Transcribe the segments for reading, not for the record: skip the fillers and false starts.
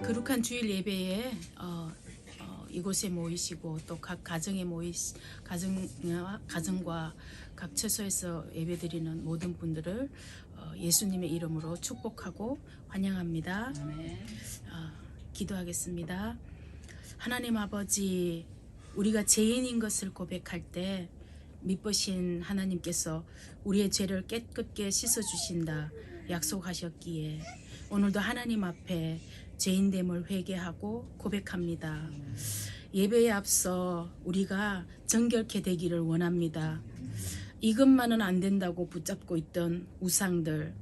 거룩한 주일 예배에 이곳에 모이시고 또 각 가정에 가정과 각 처소에서 예배드리는 모든 분들을 예수님의 이름으로 축복하고 환영합니다. 기도하겠습니다. 하나님 아버지, 우리가 죄인인 것을 고백할 때 미쁘신 하나님께서 우리의 죄를 깨끗게 씻어주신다 약속하셨기에 오늘도 하나님 앞에 죄인됨을 회개하고 고백합니다. 예배에 앞서 우리가 정결케 되기를 원합니다. 이것만은 안 된다고 붙잡고 있던 우상들,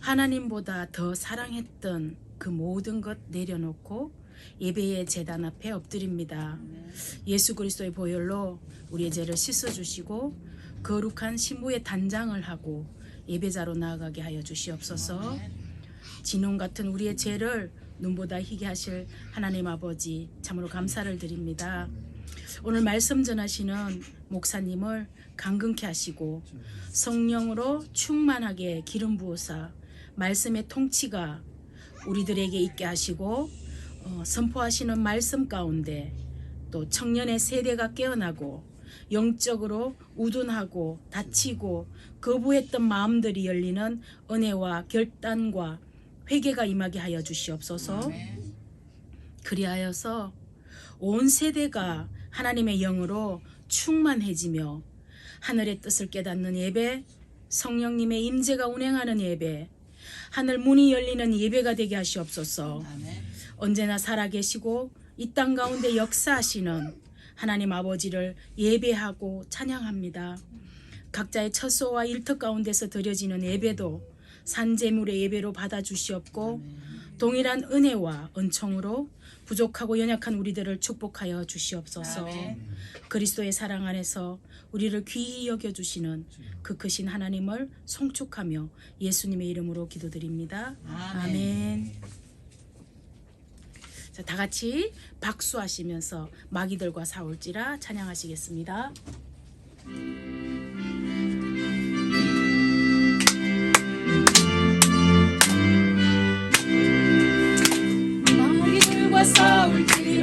하나님보다 더 사랑했던 그 모든 것 내려놓고 예배의 제단 앞에 엎드립니다. 예수 그리스도의 보혈로 우리의 죄를 씻어주시고 거룩한 신부의 단장을 하고 예배자로 나아가게 하여 주시옵소서. 진홍 같은 우리의 죄를 눈보다 희게 하실 하나님 아버지, 참으로 감사를 드립니다. 오늘 말씀 전하시는 목사님을 강건케 하시고 성령으로 충만하게 기름 부으사 말씀의 통치가 우리들에게 있게 하시고 선포하시는 말씀 가운데 또 청년의 세대가 깨어나고 영적으로 우둔하고 다치고 거부했던 마음들이 열리는 은혜와 결단과 회개가 임하게 하여 주시옵소서. 그리하여서 온 세대가 하나님의 영으로 충만해지며 하늘의 뜻을 깨닫는 예배, 성령님의 임재가 운행하는 예배, 하늘 문이 열리는 예배가 되게 하시옵소서. 언제나 살아계시고 이 땅 가운데 역사하시는 하나님 아버지를 예배하고 찬양합니다. 각자의 처소와 일터 가운데서 드려지는 예배도 산재물의 예배로 받아주시옵고 동일한 은혜와 은총으로 부족하고 연약한 우리들을 축복하여 주시옵소서. 그리스도의 사랑 안에서 우리를 귀히 여겨주시는 그 크신 하나님을 송축하며 예수님의 이름으로 기도드립니다. 아멘. 자, 다 같이 박수하시면서 마귀들과 싸울지라 찬양하시겠습니다.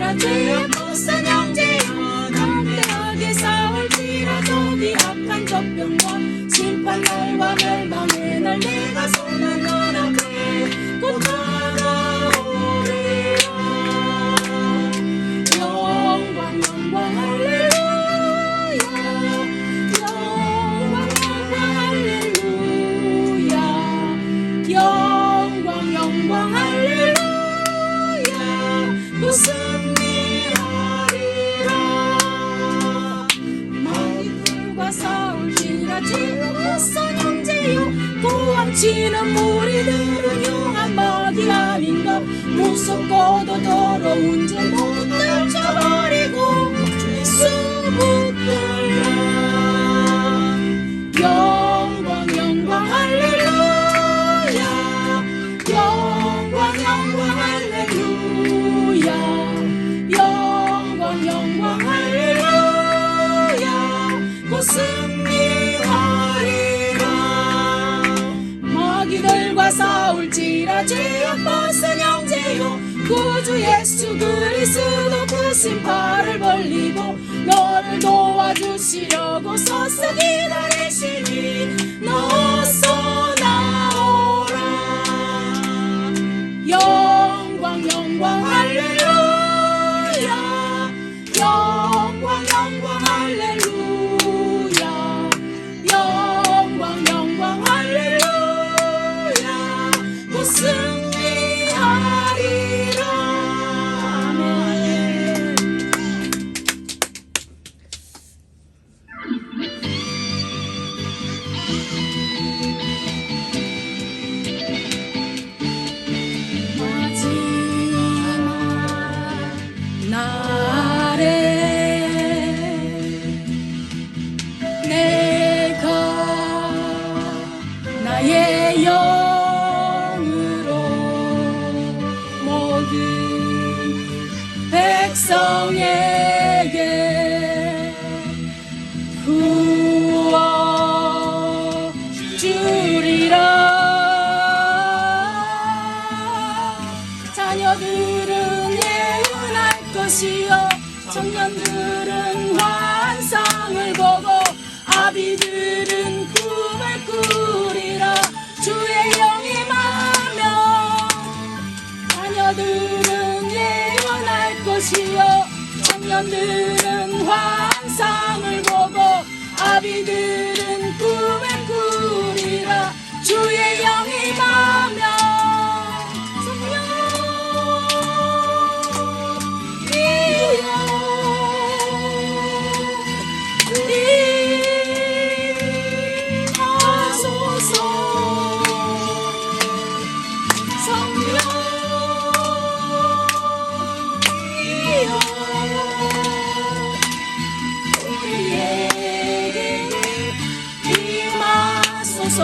싸울지라 죄 벗은 형제여 담대하게 싸울지라 저기 악한 적병과 심판날과 멸망의 날 내가 손을 넌 앞에 곧 다가오리라. 영광 영광 할렐루야 영광 영광 할렐루야 영광 영광 할렐루야 또 승리하리라. 마귀들과 싸울지라 죄로 벗은 형제여 도망치는 무리들은 용한 마귀 아닌가. 무섭고도 더러운 죄 못 떨쳐버리고 수 붙들라. 영광 영광 할렐루야 영광 영광 할렐루야 영광 영광 할렐루야 곧 승리하리라. 마귀들과 싸울지라 죄악 벗은 형제여 구주 예수 그리스도 크신 팔을 벌리고 너를 도와주시려고 서서 기다리시니 너서 나오라. 영광 영광 할렐루야 영광 영광 할렐루야 영광 영광 할렐루야 곧 승리하리라. 아멘. 마지막 날에 내가 나의 영으로 모든 백성에게 구워 주리라. 자녀들은 예언할 것이요 청년들은 환상을 보고 아비들은 꿈을 꾸리라. 주의 영이 임하면 자녀들은 예언할 것이요 청년들은 환상을 보고 아비들은 꿈을 꾸리라. 주의 영이 임하면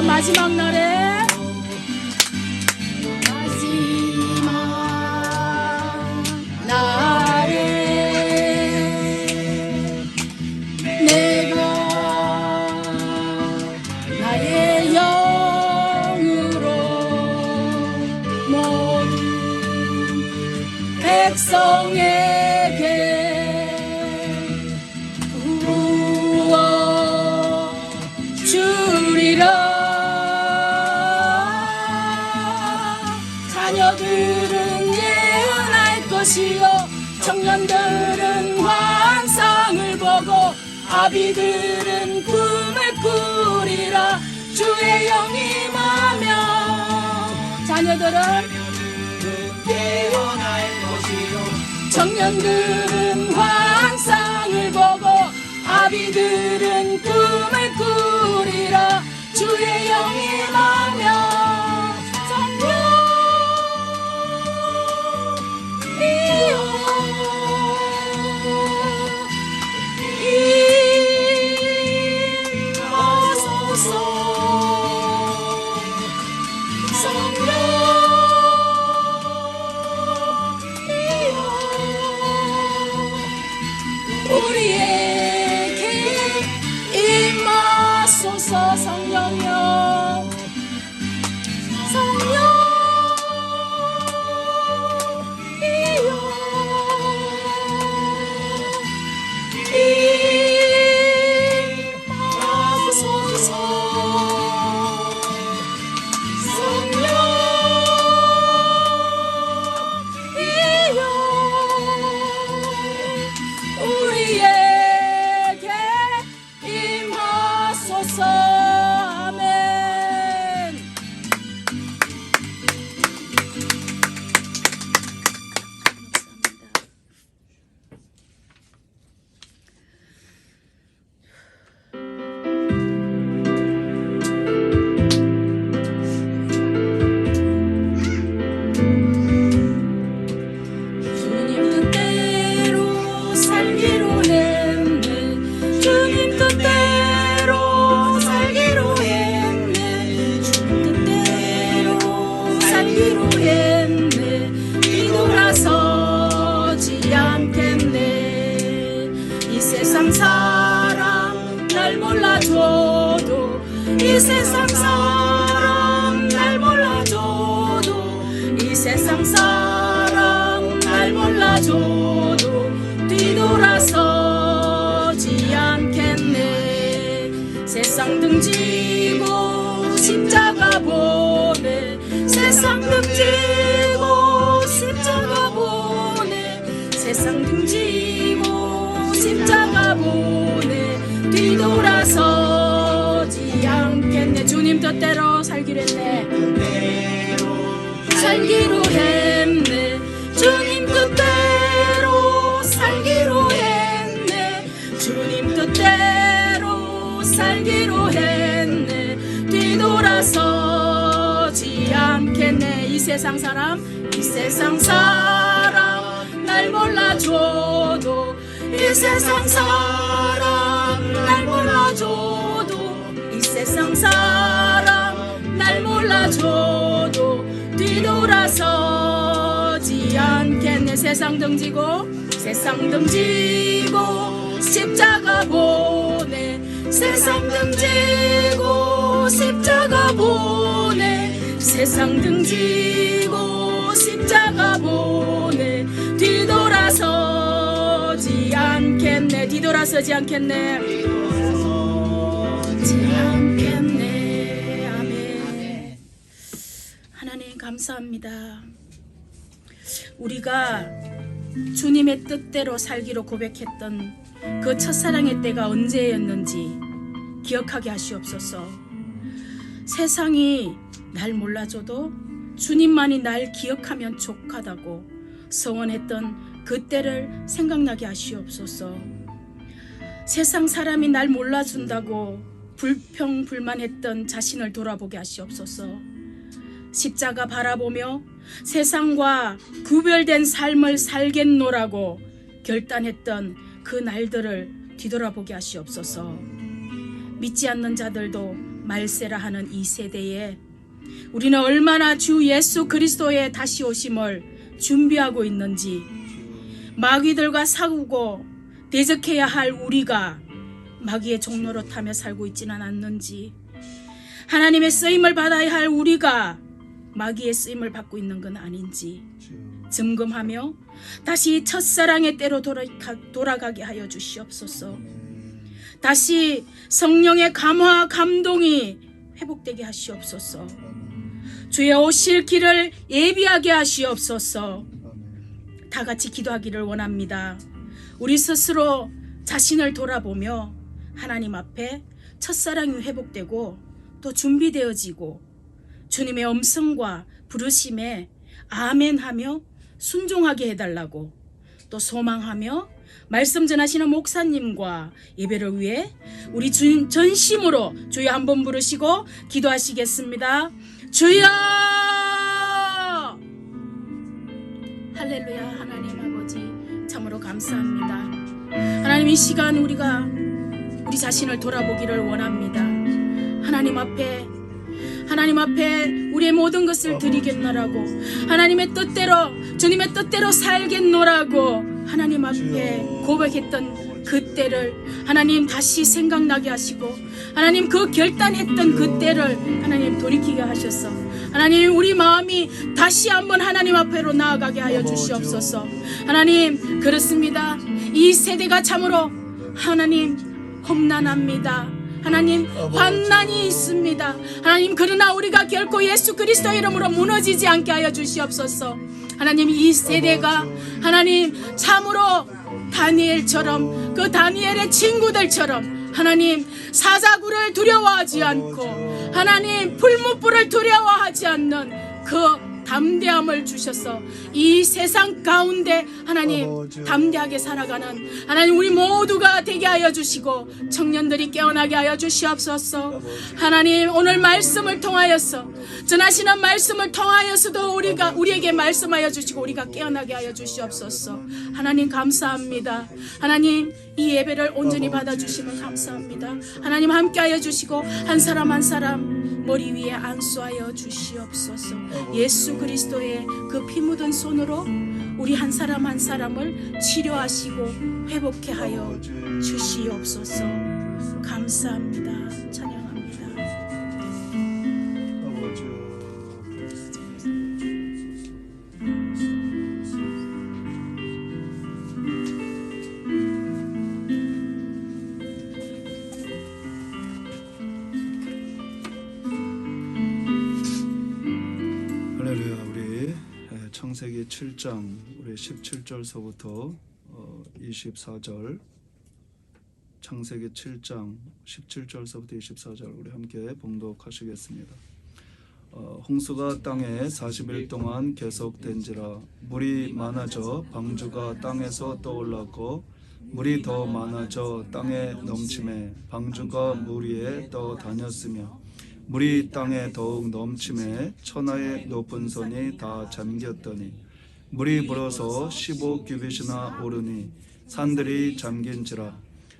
마지막 날에 마지막 날에 내가 나의 영으로 모든 백성에게 구워 주리라. 자녀들은 예언할 것이요 청년들은 환상을 보고 아비들은 꿈을 꾸리라. 주의 영이 임하면 자녀들은 예언할 것이요 청년들은 환상을 보고 아비들은 꿈을 꾸리라. 주의 영이 임하면 우리에게 임하소서. 성령여 이 세상 사람 날 몰라줘도 이 세상 사람 날 몰라줘도 뒤돌아서지 않겠네. 세상 등지고 십자가 보내 세상 등지고 십자가 보내 세상 등지고 십자가 보내 뒤돌아서지 않겠네. 주님 뜻대로 살기로 했네. 살기로 했네. 주님 뜻대로 살기로 했네. 주님 뜻대로 살기로 했네. 뒤돌아서지 않겠네. 이 세상 사람 날 몰라줘도 이 세상 사람 날 몰라줘도 이 세상 사람 날 몰라줘도 뒤돌아서지 않겠네. 세상 등지고 십자가 보내 세상 등지고 십자가 보내 세상 등지고 십자가 보내 뒤돌아서지 않겠네. 뒤돌아서지 않겠네. 아멘. 하나님 감사합니다. 우리가 주님의 뜻대로 살기로 고백했던 그 첫사랑의 때가 언제였는지 기억하게 하시옵소서. 세상이 날 몰라줘도 주님만이 날 기억하면 족하다고 서원했던 그 때를 생각나게 하시옵소서. 세상 사람이 날 몰라준다고 불평불만했던 자신을 돌아보게 하시옵소서. 십자가 바라보며 세상과 구별된 삶을 살겠노라고 결단했던 그 날들을 뒤돌아보게 하시옵소서. 믿지 않는 자들도 말세라 하는 이 세대에 우리는 얼마나 주 예수 그리스도의 다시 오심을 준비하고 있는지, 마귀들과 싸우고 대적해야 할 우리가 마귀의 종로로 타며 살고 있지는 않는지, 하나님의 쓰임을 받아야 할 우리가 마귀의 쓰임을 받고 있는 건 아닌지 점검하며 다시 첫사랑의 때로 돌아가게 하여 주시옵소서. 다시 성령의 감화 감동이 회복되게 하시옵소서. 주의 오실 길을 예비하게 하시옵소서. 다 같이 기도하기를 원합니다. 우리 스스로 자신을 돌아보며 하나님 앞에 첫사랑이 회복되고 또 준비되어지고 주님의 음성과 부르심에 아멘하며 순종하게 해달라고 또 소망하며 말씀 전하시는 목사님과 예배를 위해 우리 주님 전심으로 주여 한번 부르시고 기도하시겠습니다. 주여! 할렐루야. 하나님 아버지 참으로 감사합니다. 하나님 이 시간 우리가 우리 자신을 돌아보기를 원합니다. 하나님 앞에 우리의 모든 것을 드리겠노라고, 하나님의 뜻대로 주님의 뜻대로 살겠노라고 하나님 앞에 고백했던 그때를 하나님 다시 생각나게 하시고, 하나님 그 결단했던 그때를 하나님 돌이키게 하셔서 하나님 우리 마음이 다시 한번 하나님 앞으로 나아가게 하여 주시옵소서. 하나님 그렇습니다. 이 세대가 참으로 하나님 험난합니다. 하나님 환난이 있습니다. 하나님 그러나 우리가 결코 예수 그리스도의 이름으로 무너지지 않게 하여 주시옵소서. 하나님 이 세대가 하나님 참으로 다니엘처럼, 그 다니엘의 친구들처럼 하나님 사자굴을 두려워하지 않고 하나님 풀무불을 두려워하지 않는 그 담대함을 주셔서 이 세상 가운데 하나님 담대하게 살아가는 하나님 우리 모두가 되게 하여 주시고 청년들이 깨어나게 하여 주시옵소서. 하나님 오늘 말씀을 통하여서 전하시는 말씀을 통하여서도 우리에게 말씀하여 주시고 우리가 깨어나게 하여 주시옵소서. 하나님 감사합니다. 하나님 이 예배를 온전히 받아주시면 감사합니다. 하나님 함께하여 주시고 한 사람 한 사람 머리 위에 안수하여 주시옵소서. 예수 그리스도의 그 피 묻은 손으로 우리 한 사람 한 사람을 치료하시고 회복케 하여 주시옵소서. 감사합니다. 찬양합니다. 7장 우리 17절서부터 24절, 창세기 7장 17절서부터 24절 우리 함께 봉독하시겠습니다. 홍수가 땅에 40일 동안 계속된지라 물이 많아져 방주가 땅에서 떠올랐고 물이 더 많아져 땅에 넘침에 방주가 물 위에 떠 다녔으며 물이 땅에 더욱 넘침에 천하의 높은 선이 다 잠겼더니 물이 불어서 15규빗이나 오르니 산들이 잠긴지라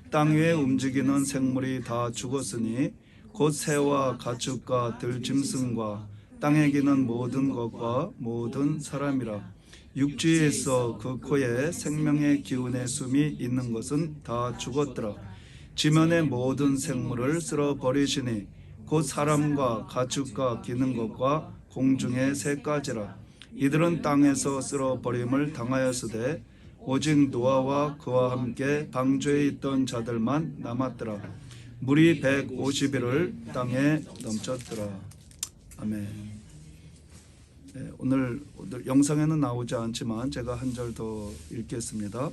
땅 위에 움직이는 생물이 다 죽었으니 곧 새와 가축과 들짐승과 땅에 기는 모든 것과 모든 사람이라 육지에 있어 그 코에 생명의 기운의 숨이 있는 것은 다 죽었더라. 지면의 모든 생물을 쓸어버리시니 곧 사람과 가축과 기는 것과 공중의 새까지라. 이들은 땅에서 쓸어버림을 당하였으되 오직 노아와 그와 함께 방주에 있던 자들만 남았더라. 물이 150일을 땅에 넘쳤더라. 아멘. 네, 오늘 영상에는 나오지 않지만 제가 한 절 더 읽겠습니다.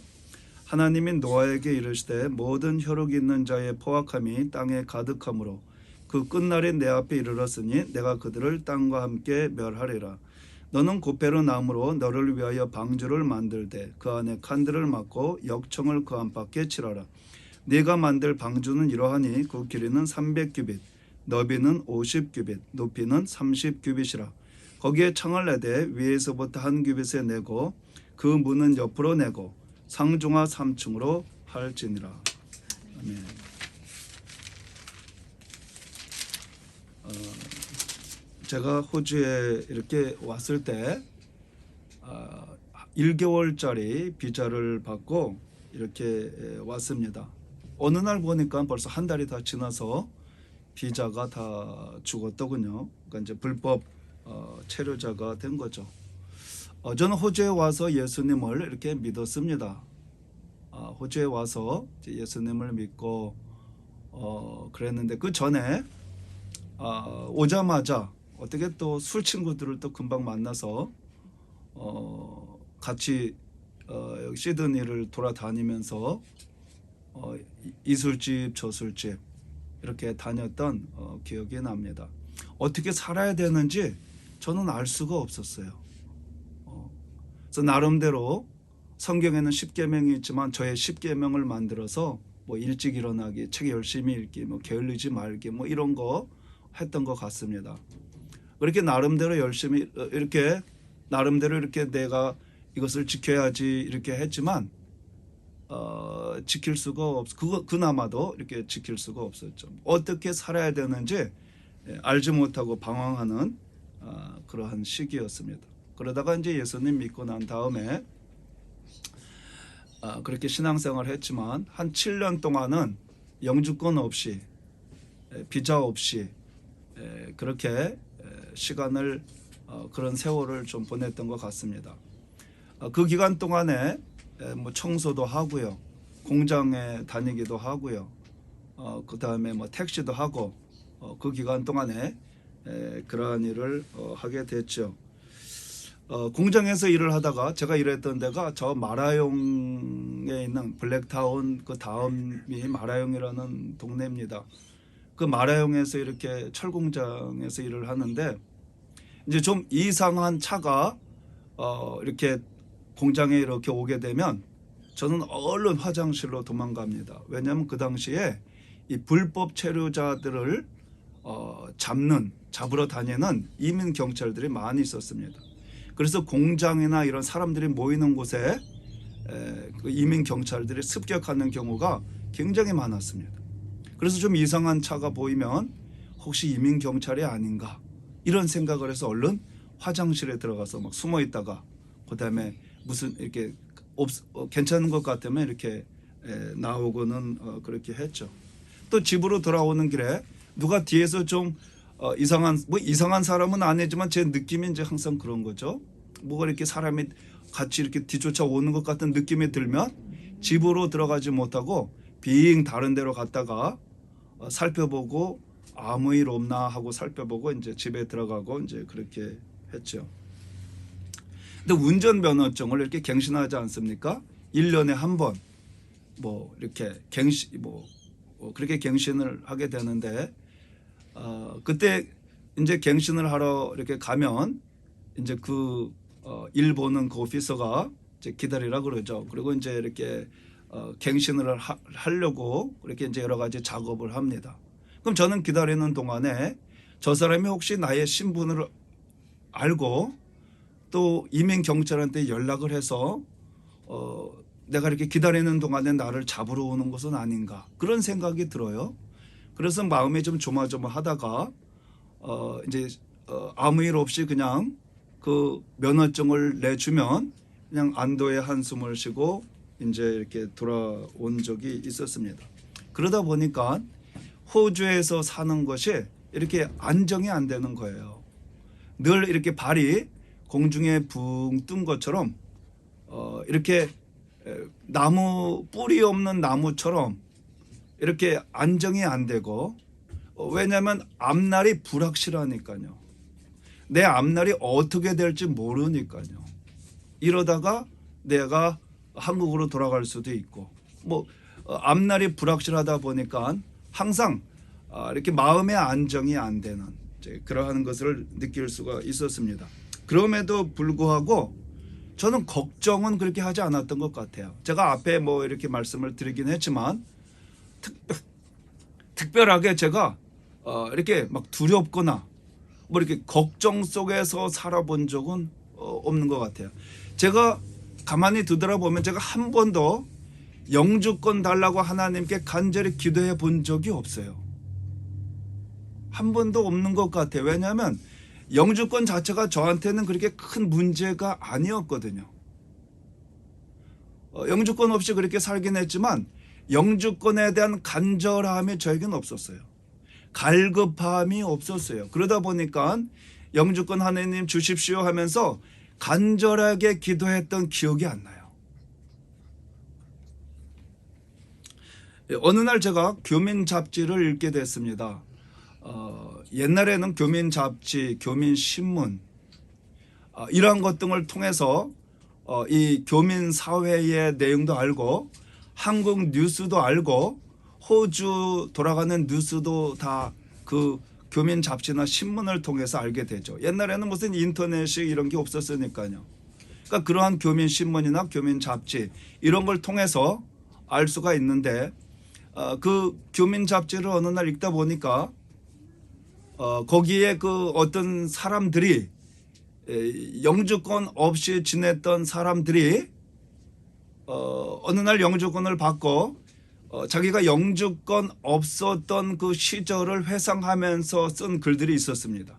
하나님이 노아에게 이르시되 모든 혈육이 있는 자의 포악함이 땅에 가득하므로 그 끝날이 내 앞에 이르렀으니 내가 그들을 땅과 함께 멸하리라. 너는 고페르 나무로 너를 위하여 방주를 만들되 그 안에 칸들을 막고 역청을 그 안팎에 칠하라. 네가 만들 방주는 이러하니 그 길이는 300규빗, 너비는 50규빗, 높이는 30규빗이라. 거기에 창을 내되 위에서부터 한 규빗에 내고 그 문은 옆으로 내고 상중하 3층으로 할지니라. 아멘. 제가 호주에 이렇게 왔을 때 1개월짜리 비자를 받고 이렇게 왔습니다. 어느 날 보니까 벌써 한 달이 다 지나서 비자가 다 죽었더군요. 그러니까 이제 불법 체류자가 된 거죠. 저는 호주에 와서 예수님을 이렇게 믿었습니다. 호주에 와서 예수님을 믿고 그랬는데 그 전에 오자마자 어떻게 또 술 친구들을 또 금방 만나서 같이 시드니를 돌아다니면서 이술집 저술집 이렇게 다녔던 기억이 납니다. 어떻게 살아야 되는지 저는 알 수가 없었어요. 그래서 나름대로 성경에는 10계명이 있지만 저의 10계명을 만들어서 뭐 일찍 일어나기, 책 열심히 읽기, 뭐 게을리지 말기, 뭐 이런 거 했던 것 같습니다. 그렇게 나름대로 열심히 이렇게 나름대로 이렇게 내가 이것을 지켜야지 이렇게 했지만 지킬 수가 그나마도 이렇게 지킬 수가 없었죠. 어떻게 살아야 되는지 알지 못하고 방황하는 그러한 시기였습니다. 그러다가 이제 예수님 믿고 난 다음에 그렇게 신앙생활을 했지만 한 7년 동안은 영주권 없이 비자 없이 그렇게 시간을 그런 세월을 좀 보냈던 것 같습니다. 그 기간 동안에 뭐 청소도 하고요, 공장에 다니기도 하고요, 그 다음에 뭐 택시도 하고 그 기간 동안에 그러한 일을 하게 됐죠. 공장에서 일을 하다가 제가 일했던 데가 저 마라용에 있는 블랙타운 그 다음이 마라용이라는 동네입니다. 그 마라용에서 이렇게 철공장에서 일을 하는데 이제 좀 이상한 차가 이렇게 공장에 이렇게 오게 되면 저는 얼른 화장실로 도망갑니다. 왜냐하면 그 당시에 이 불법 체류자들을 잡으러 다니는 이민 경찰들이 많이 있었습니다. 그래서 공장이나 이런 사람들이 모이는 곳에 그 이민 경찰들이 습격하는 경우가 굉장히 많았습니다. 그래서 좀 이상한 차가 보이면 혹시 이민 경찰이 아닌가 이런 생각을 해서 얼른 화장실에 들어가서 막 숨어 있다가 그다음에 무슨 이렇게 괜찮은 것 같으면 이렇게 나오고는 그렇게 했죠. 또 집으로 돌아오는 길에 누가 뒤에서 좀 이상한 사람은 아니지만 제 느낌이 이제 항상 그런 거죠. 뭐가 이렇게 사람이 같이 이렇게 뒤쫓아 오는 것 같은 느낌이 들면 집으로 들어가지 못하고 빙 다른 데로 갔다가 살펴보고 아무 일 없나 하고 살펴보고 이제 집에 들어가고 이제 그렇게 했죠. 근데 운전면허증을 이렇게 갱신하지 않습니까? 1년에 한 번 뭐 이렇게 그렇게 갱신을 하게 되는데 그때 이제 갱신을 하러 이렇게 가면 이제 일 보는 그 오피서가 이제 기다리라 그러죠. 그리고 이제 이렇게 갱신을 하려고 이렇게 이제 여러 가지 작업을 합니다. 그럼 저는 기다리는 동안에 저 사람이 혹시 나의 신분을 알고 또 이민 경찰한테 연락을 해서 내가 이렇게 기다리는 동안에 나를 잡으러 오는 것은 아닌가 그런 생각이 들어요. 그래서 마음이 좀 조마조마하다가 이제 아무 일 없이 그냥 그 면허증을 내주면 그냥 안도의 한숨을 쉬고 이제 이렇게 돌아온 적이 있었습니다. 그러다 보니까 호주에서 사는 것이 이렇게 안정이 안 되는 거예요. 늘 이렇게 발이 공중에 붕 뜬 것처럼 이렇게 나무 뿌리 없는 나무처럼 이렇게 안정이 안 되고 왜냐하면 앞날이 불확실하니까요. 내 앞날이 어떻게 될지 모르니까요. 이러다가 내가 한국으로 돌아갈 수도 있고 앞날이 불확실하다 보니까 항상 이렇게 마음의 안정이 안 되는 그러한 것을 느낄 수가 있었습니다. 그럼에도 불구하고 저는 걱정은 그렇게 하지 않았던 것 같아요. 제가 앞에 이렇게 말씀을 드리긴 했지만 특별하게 제가 이렇게 막 두렵거나 이렇게 걱정 속에서 살아본 적은 없는 것 같아요. 제가 가만히 뒤돌아보면 제가 한 번도 영주권 달라고 하나님께 간절히 기도해 본 적이 없어요. 한 번도 없는 것 같아요. 왜냐하면 영주권 자체가 저한테는 그렇게 큰 문제가 아니었거든요. 영주권 없이 그렇게 살긴 했지만 영주권에 대한 간절함이 저에게는 없었어요. 갈급함이 없었어요. 그러다 보니까 영주권 하나님 주십시오 하면서 간절하게 기도했던 기억이 안 나요. 어느 날 제가 교민 잡지를 읽게 됐습니다. 옛날에는 교민 잡지, 교민 신문 이러한 것 등을 통해서 이 교민 사회의 내용도 알고 한국 뉴스도 알고 호주 돌아가는 뉴스도 다 그 교민 잡지나 신문을 통해서 알게 되죠. 옛날에는 무슨 인터넷이 이런 게 없었으니까요. 그러니까 그러한 교민 신문이나 교민 잡지 이런 걸 통해서 알 수가 있는데 그 교민 잡지를 어느 날 읽다 보니까 거기에 그 어떤 사람들이 영주권 없이 지냈던 사람들이 어느 날 영주권을 받고 자기가 영주권 없었던 그 시절을 회상하면서 쓴 글들이 있었습니다.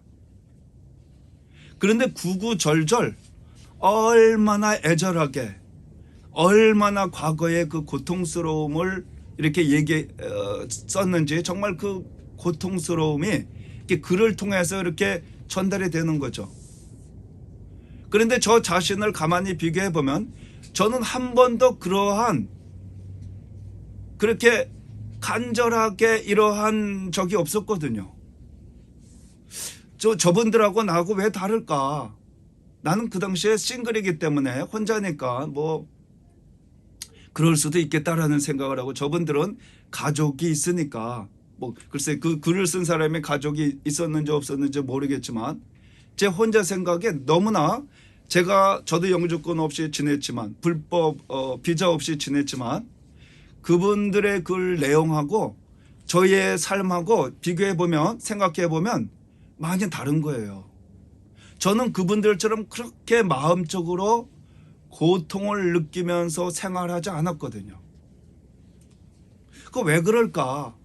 그런데 구구절절 얼마나 애절하게 얼마나 과거의 그 고통스러움을 이렇게 썼는지 정말 그 고통스러움이 이렇게 글을 통해서 이렇게 전달이 되는 거죠. 그런데 저 자신을 가만히 비교해 보면 저는 한 번도 그러한 그렇게 간절하게 이러한 적이 없었거든요. 저분들하고 나하고 왜 다를까? 나는 그 당시에 싱글이기 때문에 혼자니까 그럴 수도 있겠다라는 생각을 하고 저분들은 가족이 있으니까 글쎄 그 글을 쓴 사람의 가족이 있었는지 없었는지 모르겠지만 제 혼자 생각에 너무나 저도 영주권 없이 지냈지만 불법 비자 없이 지냈지만 그분들의 글 내용하고 저의 삶하고 비교해보면 생각해보면 많이 다른 거예요. 저는 그분들처럼 그렇게 마음적으로 고통을 느끼면서 생활하지 않았거든요. 그거 왜 그럴까?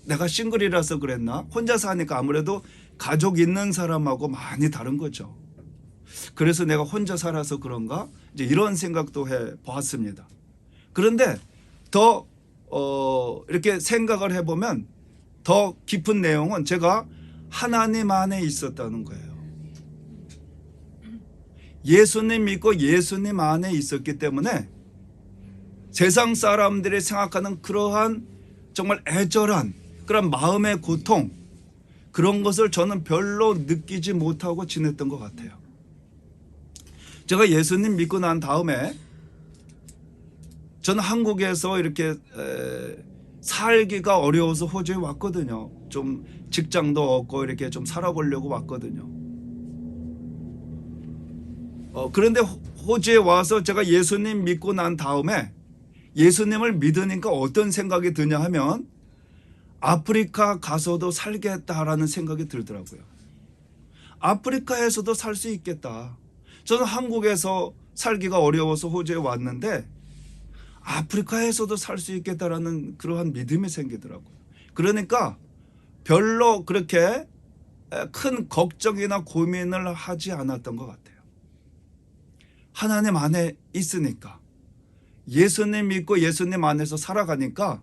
내가 싱글이라서 그랬나? 혼자 사니까 아무래도 가족 있는 사람하고 많이 다른 거죠. 그래서 내가 혼자 살아서 그런가? 이제 이런 생각도 해보았습니다. 그런데 더 이렇게 생각을 해보면 더 깊은 내용은 제가 하나님 안에 있었다는 거예요. 예수님 믿고 예수님 안에 있었기 때문에 세상 사람들이 생각하는 그러한 정말 애절한 그런 마음의 고통 그런 것을 저는 별로 느끼지 못하고 지냈던 것 같아요. 제가 예수님 믿고 난 다음에 저는 한국에서 이렇게 살기가 어려워서 호주에 왔거든요. 좀 직장도 없고 이렇게 좀 살아보려고 왔거든요. 그런데 호주에 와서 제가 예수님 믿고 난 다음에 예수님을 믿으니까 어떤 생각이 드냐 하면 아프리카 가서도 살겠다라는 생각이 들더라고요. 아프리카에서도 살 수 있겠다. 저는 한국에서 살기가 어려워서 호주에 왔는데 아프리카에서도 살 수 있겠다라는 그러한 믿음이 생기더라고요. 그러니까 별로 그렇게 큰 걱정이나 고민을 하지 않았던 것 같아요. 하나님 안에 있으니까, 예수님 믿고 예수님 안에서 살아가니까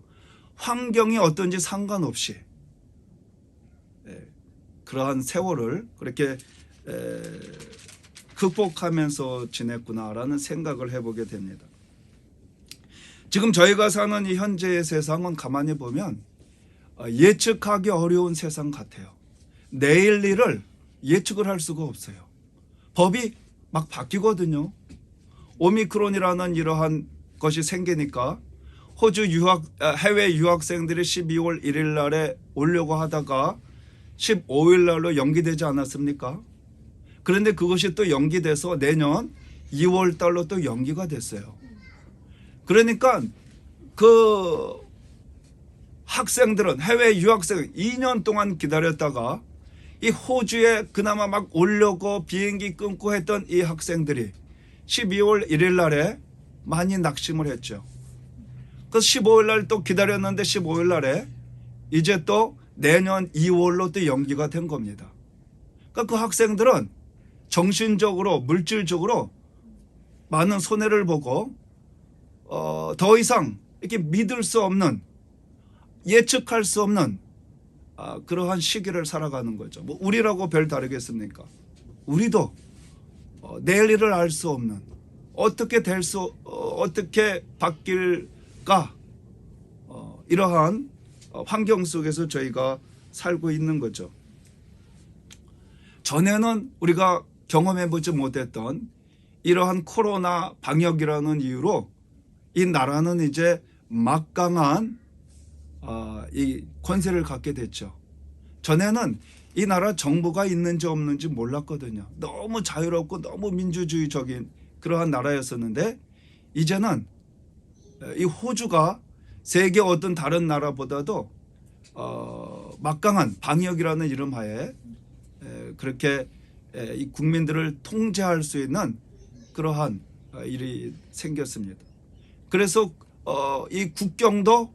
환경이 어떤지 상관없이 그러한 세월을 그렇게 극복하면서 지냈구나라는 생각을 해보게 됩니다. 지금 저희가 사는 이 현재의 세상은 가만히 보면 예측하기 어려운 세상 같아요. 내일 일을 예측을 할 수가 없어요. 법이 막 바뀌거든요. 오미크론이라는 이러한 것이 생기니까 호주 해외 유학생들이 12월 1일 날에 오려고 하다가 15일 날로 연기되지 않았습니까? 그런데 그것이 또 연기돼서 내년 2월 달로 또 연기가 됐어요. 그러니까 그 학생들은, 해외 유학생 2년 동안 기다렸다가 이 호주에 그나마 막 오려고 비행기 끊고 했던 이 학생들이 12월 1일 날에 많이 낙심을 했죠. 그래서 15일 날 또 기다렸는데 15일 날에 이제 또 내년 2월로 또 연기가 된 겁니다. 그러니까 그 학생들은 정신적으로, 물질적으로 많은 손해를 보고 더 이상 이렇게 믿을 수 없는, 예측할 수 없는 그러한 시기를 살아가는 거죠. 뭐 우리라고 별 다르겠습니까? 우리도 내일 일을 알 수 없는, 어떻게 바뀔까, 이러한 환경 속에서 저희가 살고 있는 거죠. 전에는 우리가 경험해보지 못했던 이러한 코로나 방역이라는 이유로 이 나라는 이제 막강한 이 권세를 갖게 됐죠. 전에는 이 나라 정부가 있는지 없는지 몰랐거든요. 너무 자유롭고 너무 민주주의적인 그러한 나라였었는데 이제는 이 호주가 세계 어떤 다른 나라보다도 막강한 방역이라는 이름 하에 그렇게 이 국민들을 통제할 수 있는 그러한 일이 생겼습니다. 그래서 이 국경도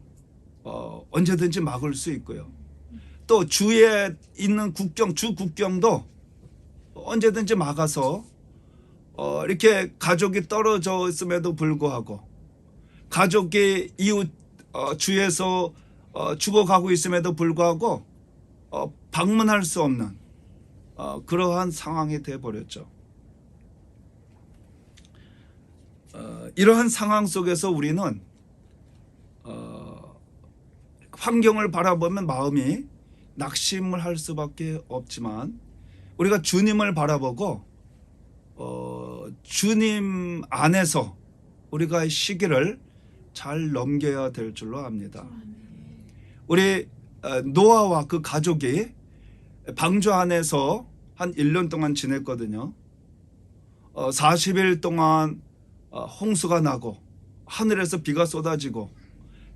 언제든지 막을 수 있고요. 또 주에 있는 주 국경도 언제든지 막아서 이렇게 가족이 떨어져 있음에도 불구하고, 가족이 이웃 주에서 죽어가고 있음에도 불구하고 방문할 수 없는 그러한 상황이 되어버렸죠. 이러한 상황 속에서 우리는 환경을 바라보면 마음이 낙심을 할 수밖에 없지만, 우리가 주님을 바라보고 주님 안에서 우리가 이 시기를 잘 넘겨야 될 줄로 압니다. 우리 노아와 그 가족이 방주 안에서 한 1년 동안 지냈거든요. 40일 동안 홍수가 나고 하늘에서 비가 쏟아지고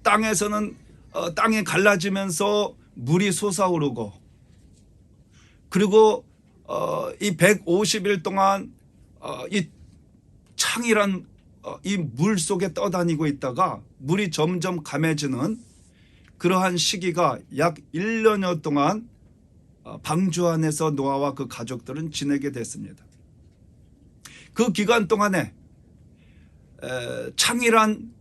땅에서는 땅이 갈라지면서 물이 솟아오르고, 그리고 이 150일 동안 이 창이란 이 물 속에 떠다니고 있다가 물이 점점 감해지는 그러한 시기가 약 1년여 동안 방주 안에서 노아와 그 가족들은 지내게 됐습니다. 그 기간 동안에 창이란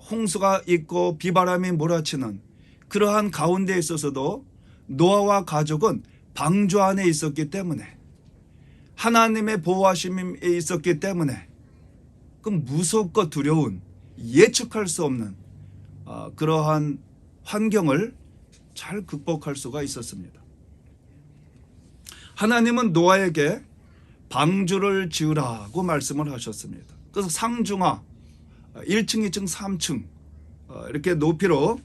홍수가 있고 비바람이 몰아치는 그러한 가운데 있어서도 노아와 가족은 방주 안에 있었기 때문에, 하나님의 보호하심이 있었기 때문에 그 무섭고 두려운, 예측할 수 없는 그러한 환경을 잘 극복할 수가 있었습니다. 하나님은 노아에게 방주를 지으라고 말씀을 하셨습니다. 그래서 상중하 1층, 2층, 3층 이렇게 높이로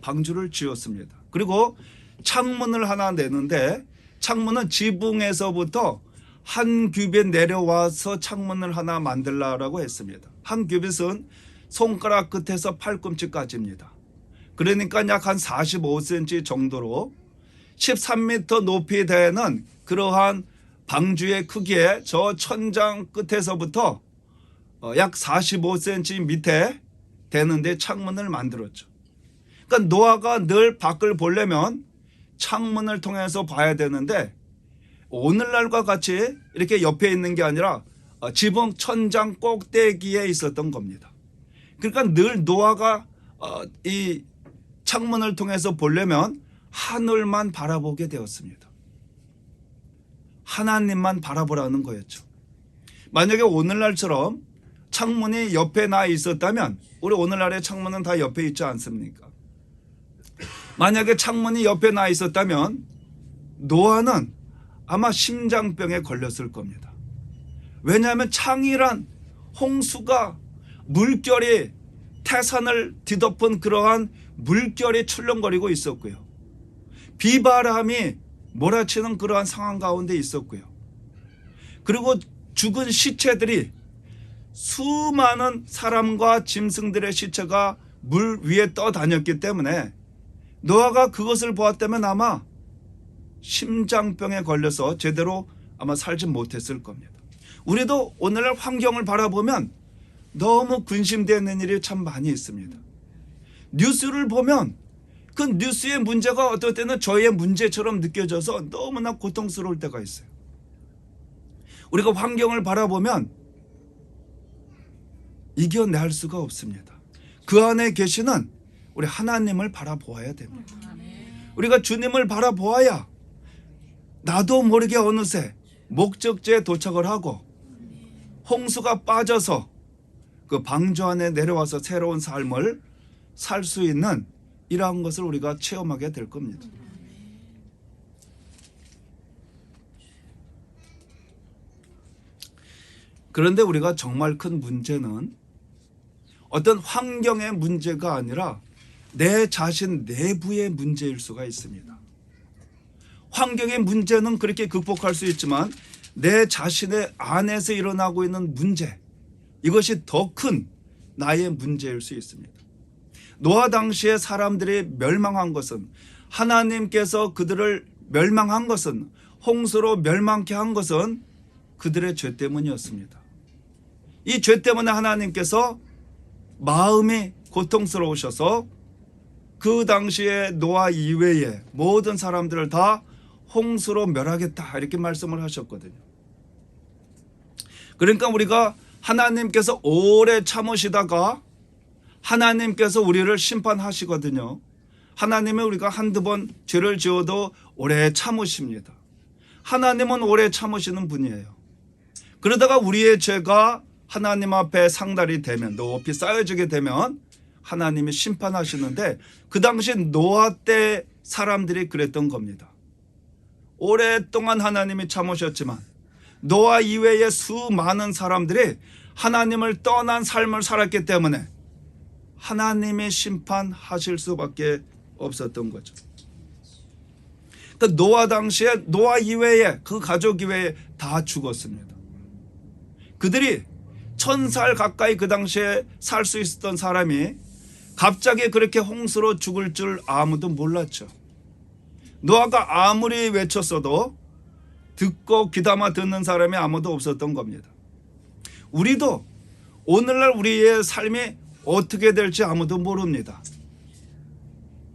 방주를 지었습니다. 그리고 창문을 하나 내는데 창문은 지붕에서부터 한 규빗 내려와서 창문을 하나 만들라라고 했습니다. 한 규빗은 손가락 끝에서 팔꿈치까지입니다. 그러니까 약 한 45cm 정도로 13m 높이 되는 그러한 방주의 크기에 저 천장 끝에서부터 약 45cm 밑에 되는데 창문을 만들었죠. 그러니까 노아가 늘 밖을 보려면 창문을 통해서 봐야 되는데 오늘날과 같이 이렇게 옆에 있는 게 아니라 지붕 천장 꼭대기에 있었던 겁니다. 그러니까 늘 노아가 이 창문을 통해서 보려면 하늘만 바라보게 되었습니다. 하나님만 바라보라는 거였죠. 만약에 오늘날처럼 창문이 옆에 나 있었다면, 우리 오늘날의 창문은 다 옆에 있지 않습니까? 만약에 창문이 옆에 나 있었다면 노아는 아마 심장병에 걸렸을 겁니다. 왜냐하면 창이란 홍수가 물결이 태산을 뒤덮은 그러한 물결이 출렁거리고 있었고요. 비바람이 몰아치는 그러한 상황 가운데 있었고요. 그리고 죽은 시체들이 수많은 사람과 짐승들의 시체가 물 위에 떠다녔기 때문에 노아가 그것을 보았다면 아마 심장병에 걸려서 제대로 아마 살지 못했을 겁니다. 우리도 오늘날 환경을 바라보면 너무 근심되는 일이 참 많이 있습니다. 뉴스를 보면 그 뉴스의 문제가 어떨 때는 저희의 문제처럼 느껴져서 너무나 고통스러울 때가 있어요. 우리가 환경을 바라보면 이겨낼 수가 없습니다. 그 안에 계시는 우리 하나님을 바라보아야 됩니다. 우리가 주님을 바라보아야 나도 모르게 어느새 목적지에 도착을 하고 홍수가 빠져서 그 방주 안에 내려와서 새로운 삶을 살 수 있는 이러한 것을 우리가 체험하게 될 겁니다. 그런데 우리가 정말 큰 문제는 어떤 환경의 문제가 아니라 내 자신 내부의 문제일 수가 있습니다. 환경의 문제는 그렇게 극복할 수 있지만 내 자신의 안에서 일어나고 있는 문제, 이것이 더 큰 나의 문제일 수 있습니다. 노아 당시에 사람들이 멸망한 것은, 하나님께서 그들을 멸망한 것은, 홍수로 멸망케 한 것은 그들의 죄 때문이었습니다. 이 죄 때문에 하나님께서 마음이 고통스러우셔서 그 당시에 노아 이외에 모든 사람들을 다 홍수로 멸하겠다 이렇게 말씀을 하셨거든요. 그러니까 우리가 하나님께서 오래 참으시다가 하나님께서 우리를 심판하시거든요. 하나님은 우리가 한두 번 죄를 지어도 오래 참으십니다. 하나님은 오래 참으시는 분이에요. 그러다가 우리의 죄가 하나님 앞에 상달이 되면, 높이 쌓여지게 되면 하나님이 심판하시는데, 그 당시 노아 때 사람들이 그랬던 겁니다. 오랫동안 하나님이 참으셨지만 노아 이외의 수많은 사람들이 하나님을 떠난 삶을 살았기 때문에 하나님이 심판하실 수밖에 없었던 거죠. 그러니까 노아 당시에 노아 이외에, 그 가족 이외에 다 죽었습니다. 그들이 1000살 가까이 그 당시에 살 수 있었던 사람이 갑자기 그렇게 홍수로 죽을 줄 아무도 몰랐죠. 노아가 아무리 외쳤어도 듣고 귀담아 듣는 사람이 아무도 없었던 겁니다. 우리도 오늘날 우리의 삶이 어떻게 될지 아무도 모릅니다.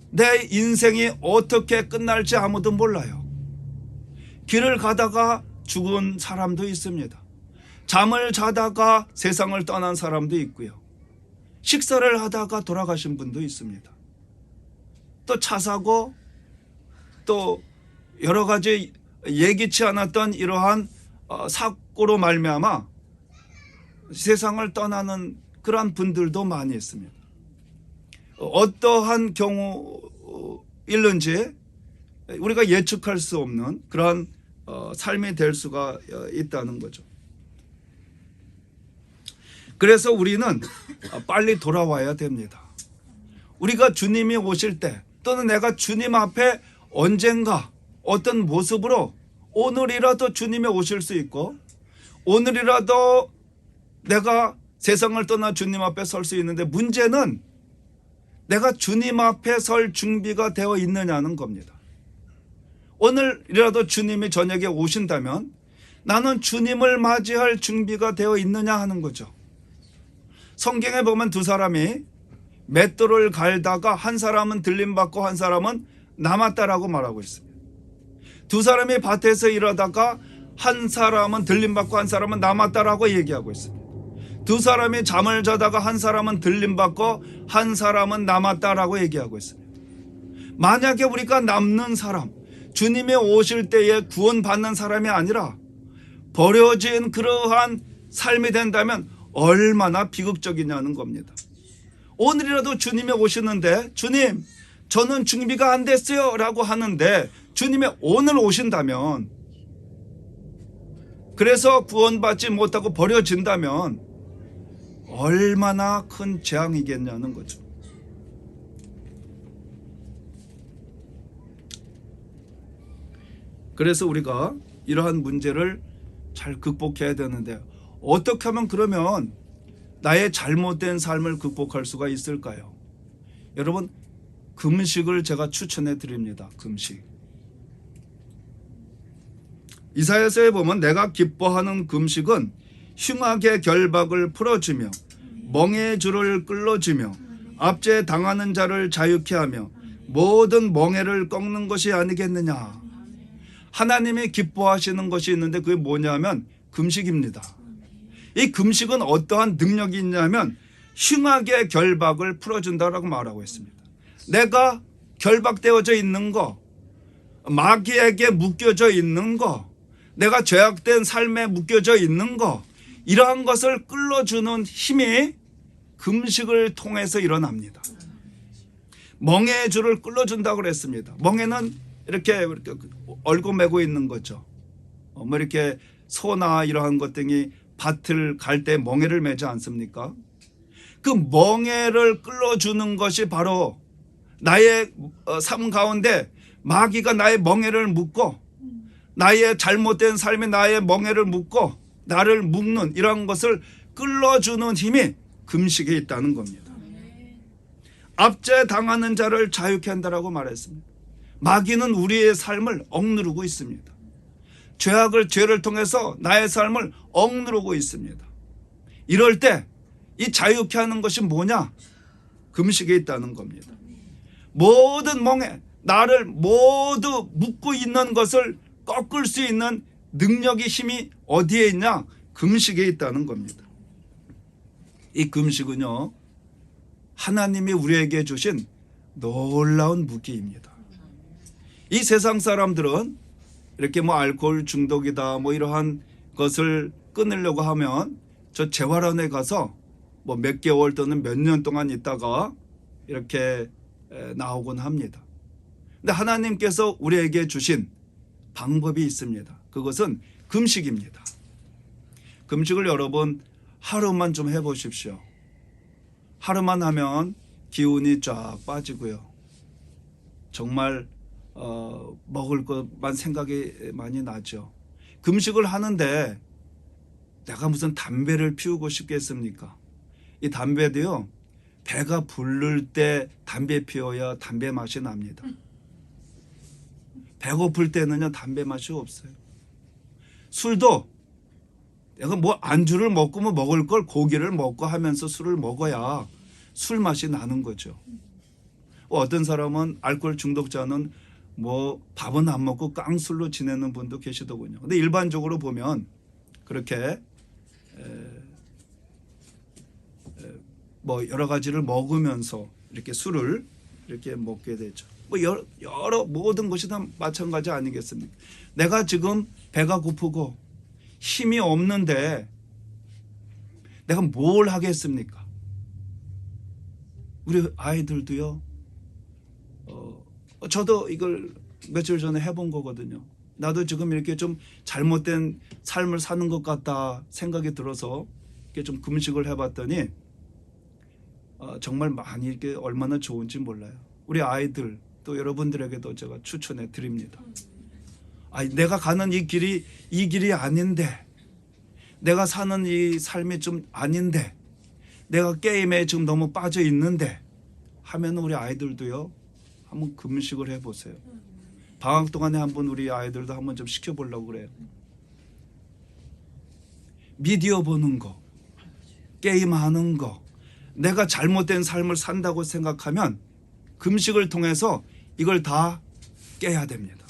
내 인생이 어떻게 끝날지 아무도 몰라요. 길을 가다가 죽은 사람도 있습니다. 잠을 자다가 세상을 떠난 사람도 있고요. 식사를 하다가 돌아가신 분도 있습니다. 또 차 사고 또 여러 가지 예기치 않았던 이러한 사고로 말미암아 세상을 떠나는 그러한 분들도 많이 있습니다. 어떠한 경우일는지 우리가 예측할 수 없는 그러한 삶이 될 수가 있다는 거죠. 그래서 우리는 빨리 돌아와야 됩니다. 우리가 주님이 오실 때 또는 내가 주님 앞에 언젠가 어떤 모습으로 오늘이라도 주님이 오실 수 있고 오늘이라도 내가 세상을 떠나 주님 앞에 설 수 있는데 문제는 내가 주님 앞에 설 준비가 되어 있느냐는 겁니다. 오늘이라도 주님이 저녁에 오신다면 나는 주님을 맞이할 준비가 되어 있느냐 하는 거죠. 성경에 보면 두 사람이 맷돌을 갈다가 한 사람은 들림받고 한 사람은 남았다라고 말하고 있습니다. 두 사람이 밭에서 일하다가 한 사람은 들림받고 한 사람은 남았다라고 얘기하고 있습니다. 두 사람이 잠을 자다가 한 사람은 들림받고 한 사람은 남았다라고 얘기하고 있습니다. 만약에 우리가 남는 사람, 주님이 오실 때에 구원받는 사람이 아니라 버려진 그러한 삶이 된다면 얼마나 비극적이냐는 겁니다. 오늘이라도 주님이 오시는데 주님 저는 준비가 안 됐어요 라고 하는데 주님이 오늘 오신다면 그래서 구원받지 못하고 버려진다면 얼마나 큰 재앙이겠냐는 거죠. 그래서 우리가 이러한 문제를 잘 극복해야 되는데 어떻게 하면 그러면 나의 잘못된 삶을 극복할 수가 있을까요? 여러분 금식을 제가 추천해 드립니다. 금식. 이사야서에 보면 내가 기뻐하는 금식은 흉악의 결박을 풀어주며 멍의 줄을 끌어주며 압제 당하는 자를 자유케 하며 모든 멍에를 꺾는 것이 아니겠느냐. 하나님이 기뻐하시는 것이 있는데 그게 뭐냐면 금식입니다. 이 금식은 어떠한 능력이 있냐면 흉악의 결박을 풀어준다라고 말하고 있습니다. 내가 결박되어져 있는 거, 마귀에게 묶여져 있는 거, 내가 죄악된 삶에 묶여져 있는 거, 이러한 것을 끌어주는 힘이 금식을 통해서 일어납니다. 멍에의 줄을 끌어준다고 그랬습니다. 멍에는 이렇게 얽어매고 있는 거죠. 뭐 이렇게 소나 이러한 것들이 밭을 갈 때 멍에를 매지 않습니까? 그 멍에를 끌어주는 것이 바로 나의 삶 가운데 마귀가 나의 멍에를 묶고 나의 잘못된 삶에 나의 멍에를 묶고 나를 묶는 이런 것을 끌어주는 힘이 금식에 있다는 겁니다. 압제 당하는 자를 자유케 한다라고 말했습니다. 마귀는 우리의 삶을 억누르고 있습니다. 죄를 통해서 나의 삶을 억누르고 있습니다. 이럴 때 이 자유케 하는 것이 뭐냐? 금식에 있다는 겁니다. 모든 멍에 나를 모두 묶고 있는 것을 꺾을 수 있는 능력의 힘이 어디에 있냐? 금식에 있다는 겁니다. 이 금식은요, 하나님이 우리에게 주신 놀라운 무기입니다. 이 세상 사람들은 이렇게 뭐 알코올 중독이다 뭐 이러한 것을 끊으려고 하면 저 재활원에 가서 뭐 몇 개월 또는 몇 년 동안 있다가 이렇게 나오곤 합니다. 근데 하나님께서 우리에게 주신 방법이 있습니다. 그것은 금식입니다. 금식을 여러분 하루만 좀 해보십시오. 하루만 하면 기운이 쫙 빠지고요. 정말 먹을 것만 생각이 많이 나죠. 금식을 하는데 내가 무슨 담배를 피우고 싶겠습니까? 이 담배도요, 배가 부를 때 담배 피워야 담배 맛이 납니다. 배고플 때는요 담배 맛이 없어요. 술도 내가 뭐 안주를 먹고 뭐 먹을 걸 고기를 먹고 하면서 술을 먹어야 술 맛이 나는 거죠. 어떤 사람은 알코올 중독자는 뭐 밥은 안 먹고 깡술로 지내는 분도 계시더군요. 근데 일반적으로 보면 그렇게 뭐 여러 가지를 먹으면서 이렇게 술을 이렇게 먹게 되죠. 뭐 여러 모든 것이 다 마찬가지 아니겠습니까? 내가 지금 배가 고프고 힘이 없는데 내가 뭘 하겠습니까? 우리 아이들도요. 저도 이걸 며칠 전에 해본 거거든요. 나도 지금 이렇게 좀 잘못된 삶을 사는 것 같다 생각이 들어서 이렇게 좀 금식을 해봤더니 정말 많이 이게 얼마나 좋은지 몰라요. 우리 아이들 또 여러분들에게도 제가 추천해 드립니다. 내가 가는 이 길이 아닌데, 내가 사는 이 삶이 좀 아닌데, 내가 게임에 지금 너무 빠져 있는데 하면 우리 아이들도요 한번 금식을 해보세요. 방학 동안에 한번 우리 아이들도 한번 좀 시켜보려고 그래요. 미디어 보는 거, 게임하는 거, 내가 잘못된 삶을 산다고 생각하면 금식을 통해서 이걸 다 깨야 됩니다.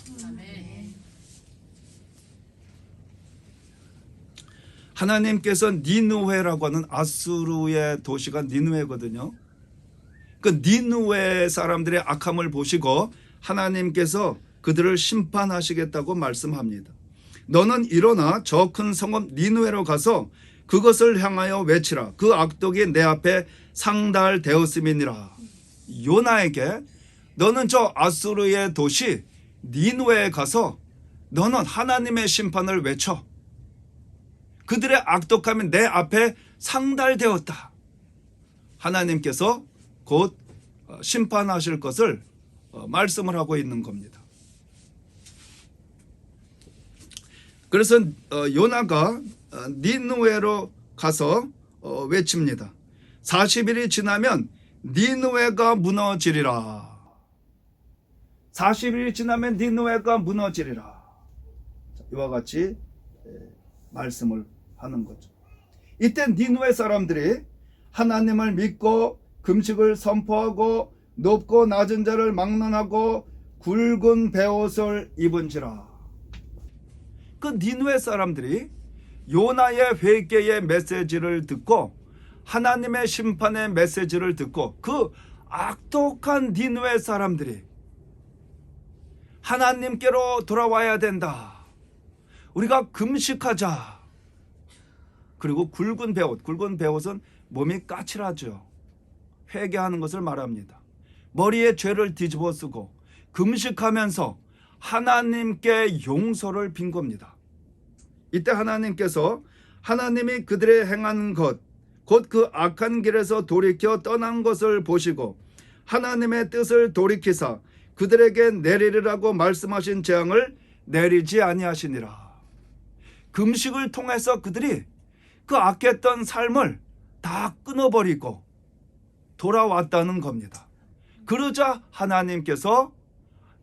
하나님께서 니느웨라고 하는 아수르의 도시가 니느웨거든요. 그 니느웨 사람들의 악함을 보시고 하나님께서 그들을 심판하시겠다고 말씀합니다. 너는 일어나 저 큰 성읍 니느웨로 가서 그것을 향하여 외치라. 그 악독이 내 앞에 상달되었음이니라. 요나에게 너는 저 아수르의 도시 니느웨에 가서 너는 하나님의 심판을 외쳐. 그들의 악독함이 내 앞에 상달되었다. 하나님께서 곧 심판하실 것을 말씀을 하고 있는 겁니다. 그래서 요나가 니느웨로 가서 외칩니다. 40일이 지나면 니느웨가 무너지리라. 40일이 지나면 니느웨가 무너지리라. 이와 같이 말씀을 하는 거죠. 이때 니느웨 사람들이 하나님을 믿고 금식을 선포하고 높고 낮은 자를 막론하고 굵은 베옷을 입은지라. 그 니느웨 사람들이 요나의 회개의 메시지를 듣고 하나님의 심판의 메시지를 듣고 그 악독한 니느웨 사람들이 하나님께로 돌아와야 된다. 우리가 금식하자. 그리고 굵은 베옷은 몸이 까칠하죠. 회개하는 것을 말합니다. 머리에 죄를 뒤집어 쓰고 금식하면서 하나님께 용서를 빈 겁니다. 이때 하나님께서 하나님이 그들의 행한 것, 곧 그 악한 길에서 돌이켜 떠난 것을 보시고 하나님의 뜻을 돌이키사 그들에게 내리리라고 말씀하신 재앙을 내리지 아니하시니라. 금식을 통해서 그들이 그 악했던 삶을 다 끊어버리고 돌아왔다는 겁니다. 그러자 하나님께서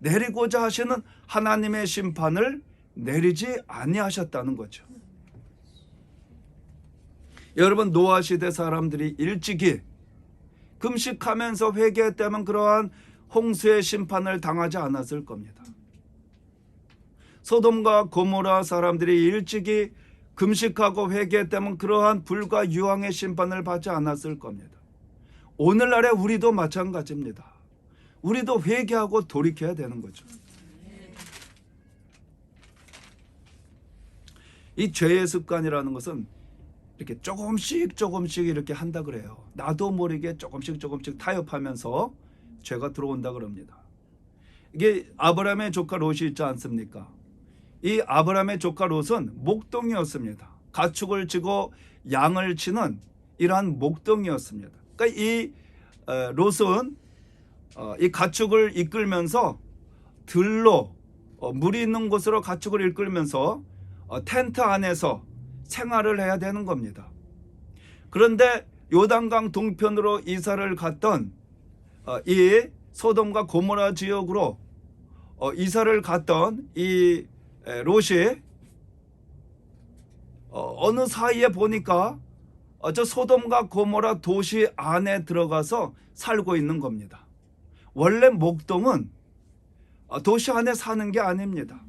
내리고자 하시는 하나님의 심판을 내리지 아니하셨다는 거죠. 여러분, 노아 시대 사람들이 일찍이 금식하면서 회개했다면 그러한 홍수의 심판을 당하지 않았을 겁니다. 소돔과 고모라 사람들이 일찍이 금식하고 회개했다면 그러한 불과 유황의 심판을 받지 않았을 겁니다. 오늘날의 우리도 마찬가지입니다. 우리도 회개하고 돌이켜야 되는 거죠. 이 죄의 습관이라는 것은 이렇게 조금씩 이렇게 한다 그래요. 나도 모르게 조금씩 타협하면서 죄가 들어온다 그럽니다. 이게 아브라함의 조카 롯이 있지 않습니까? 이 아브라함의 조카 롯은 목동이었습니다. 가축을 치고 양을 치는 이러한 목동이었습니다. 그러니까 이 롯은 이 가축을 이끌면서 들로 물이 있는 곳으로 가축을 이끌면서 텐트 안에서 생활을 해야 되는 겁니다. 그런데 요단강 동편으로 이사를 갔던 이 소돔과 고모라 지역으로 이사를 갔던 이 롯이 어느 사이에 보니까 저 소돔과 고모라 도시 안에 들어가서 살고 있는 겁니다. 원래 목동은 도시 안에 사는 게 아닙니다.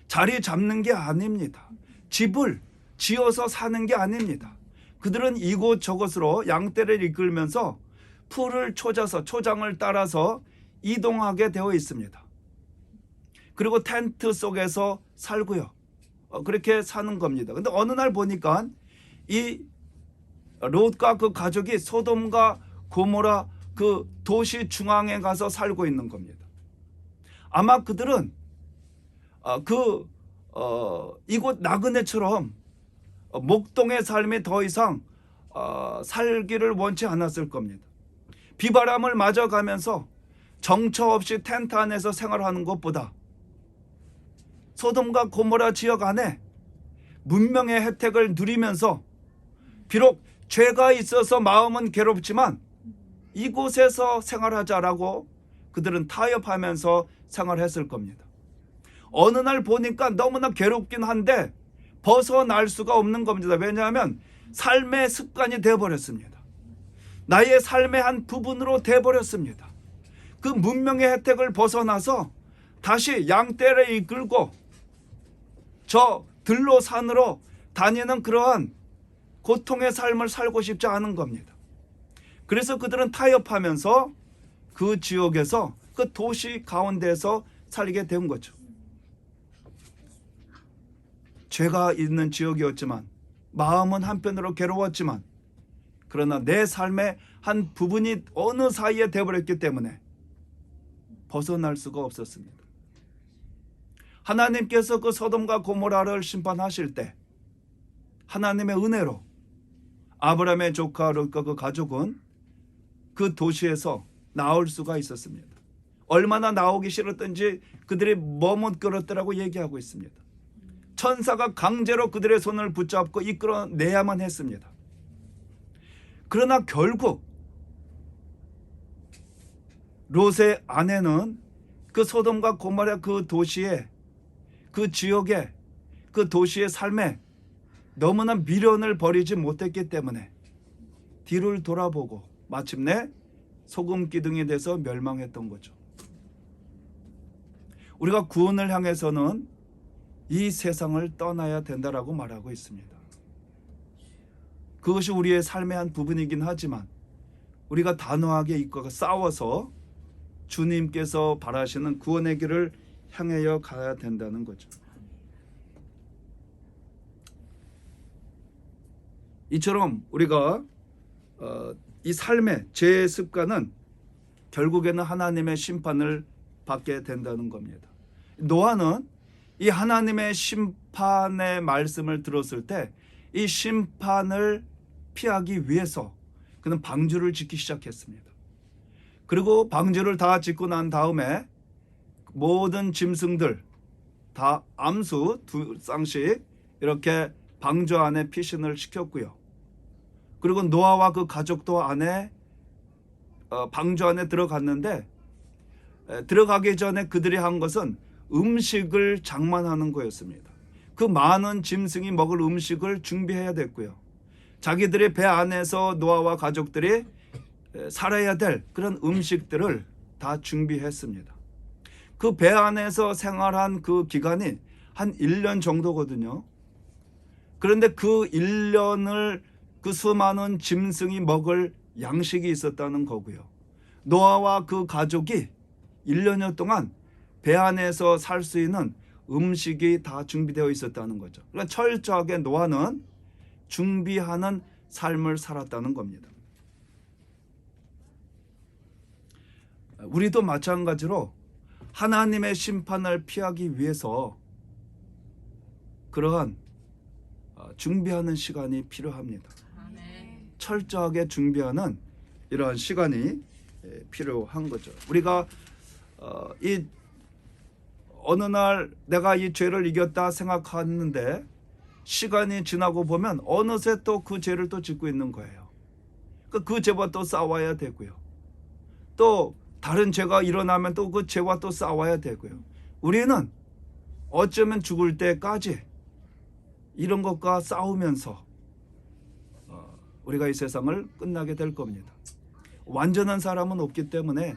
자리 잡는 게 아닙니다. 집을 지어서 사는 게 아닙니다. 그들은 이곳 저곳으로 양떼를 이끌면서 풀을 초자서 초장을 따라서 이동하게 되어 있습니다. 그리고 텐트 속에서 살고요. 그렇게 사는 겁니다. 근데 어느 날 보니까 이 롯과 그 가족이 소돔과 고모라 그 도시 중앙에 가서 살고 있는 겁니다. 아마 그들은 이곳 나그네처럼 목동의 삶이 더 이상 살기를 원치 않았을 겁니다. 비바람을 맞아가면서 정처 없이 텐트 안에서 생활하는 것보다 소돔과 고모라 지역 안에 문명의 혜택을 누리면서 비록 죄가 있어서 마음은 괴롭지만 이곳에서 생활하자라고 그들은 타협하면서 생활했을 겁니다. 어느 날 보니까 너무나 괴롭긴 한데 벗어날 수가 없는 겁니다. 왜냐하면 삶의 습관이 되어버렸습니다. 나의 삶의 한 부분으로 되어버렸습니다. 그 문명의 혜택을 벗어나서 다시 양떼를 이끌고 저 들로 산으로 다니는 그러한 고통의 삶을 살고 싶지 않은 겁니다. 그래서 그들은 타협하면서 그 지역에서 그 도시 가운데에서 살게 된 거죠. 죄가 있는 지역이었지만 마음은 한편으로 괴로웠지만 그러나 내 삶의 한 부분이 어느 사이에 되어버렸기 때문에 벗어날 수가 없었습니다. 하나님께서 그 소돔과 고모라를 심판하실 때 하나님의 은혜로 아브라함의 조카 롯과 그 가족은 그 도시에서 나올 수가 있었습니다. 얼마나 나오기 싫었던지 그들이 머뭇거렸더라고 얘기하고 있습니다. 천사가 강제로 그들의 손을 붙잡고 이끌어내야만 했습니다. 그러나 결국 롯의 아내는 그 소돔과 고모라 그 도시에 그 지역에 그 도시의 삶에 너무나 미련을 버리지 못했기 때문에 뒤를 돌아보고 마침내 소금 기둥이 돼서 멸망했던 거죠. 우리가 구원을 향해서는 이 세상을 떠나야 된다라고 말하고 있습니다. 그것이 우리의 삶의 한 부분이긴 하지만 우리가 단호하게 이과 싸워서 주님께서 바라시는 구원의 길을 향하여 가야 된다는 거죠. 이처럼 우리가 이 삶의 죄의 습관은 결국에는 하나님의 심판을 받게 된다는 겁니다. 노아는 이 하나님의 심판의 말씀을 들었을 때 이 심판을 피하기 위해서 그는 방주를 짓기 시작했습니다. 그리고 방주를 다 짓고 난 다음에 모든 짐승들 다 암수 2쌍씩 이렇게 방주 안에 피신을 시켰고요. 그리고 노아와 그 가족도 안에 방주 안에 들어갔는데 들어가기 전에 그들이 한 것은 음식을 장만하는 거였습니다. 그 많은 짐승이 먹을 음식을 준비해야 됐고요. 자기들의 배 안에서 노아와 가족들이 살아야 될 그런 음식들을 다 준비했습니다. 그 배 안에서 생활한 그 기간이 한 1년 정도거든요. 그런데 그 1년을 그 수많은 짐승이 먹을 양식이 있었다는 거고요. 노아와 그 가족이 1년여 동안 배 안에서 살 수 있는 음식이 다 준비되어 있었다는 거죠. 그러니까 철저하게 노아는 준비하는 삶을 살았다는 겁니다. 우리도 마찬가지로 하나님의 심판을 피하기 위해서 그러한 준비하는 시간이 필요합니다. 철저하게 준비하는 이러한 시간이 필요한 거죠. 우리가 이 어느 날 내가 이 죄를 이겼다 생각하는데 시간이 지나고 보면 어느새 또 그 죄를 또 짓고 있는 거예요. 그 죄와 또 싸워야 되고요. 또 다른 죄가 일어나면 또 그 죄와 또 싸워야 되고요. 우리는 어쩌면 죽을 때까지 이런 것과 싸우면서 우리가 이 세상을 끝나게 될 겁니다. 완전한 사람은 없기 때문에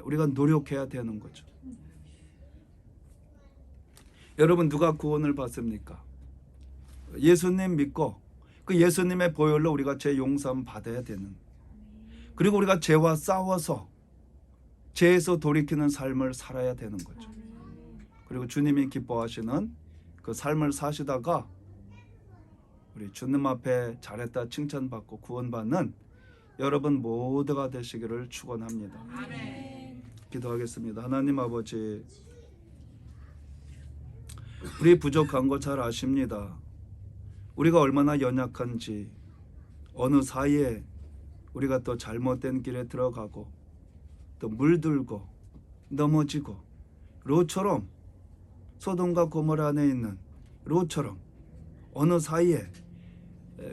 우리가 노력해야 되는 거죠. 여러분 누가 구원을 받습니까? 예수님 믿고 그 예수님의 보혈로 우리가 죄 용서함 받아야 되는, 그리고 우리가 죄와 싸워서 죄에서 돌이키는 삶을 살아야 되는 거죠. 그리고 주님이 기뻐하시는 그 삶을 사시다가 우리 주님 앞에 잘했다 칭찬받고 구원받는 여러분 모두가 되시기를 축원합니다. 기도하겠습니다. 하나님 아버지, 우리 부족한 거 잘 아십니다. 우리가 얼마나 연약한지, 어느 사이에 우리가 또 잘못된 길에 들어가고 또 물들고 넘어지고, 롯처럼, 소돔과 고모라 안에 있는 롯처럼 어느 사이에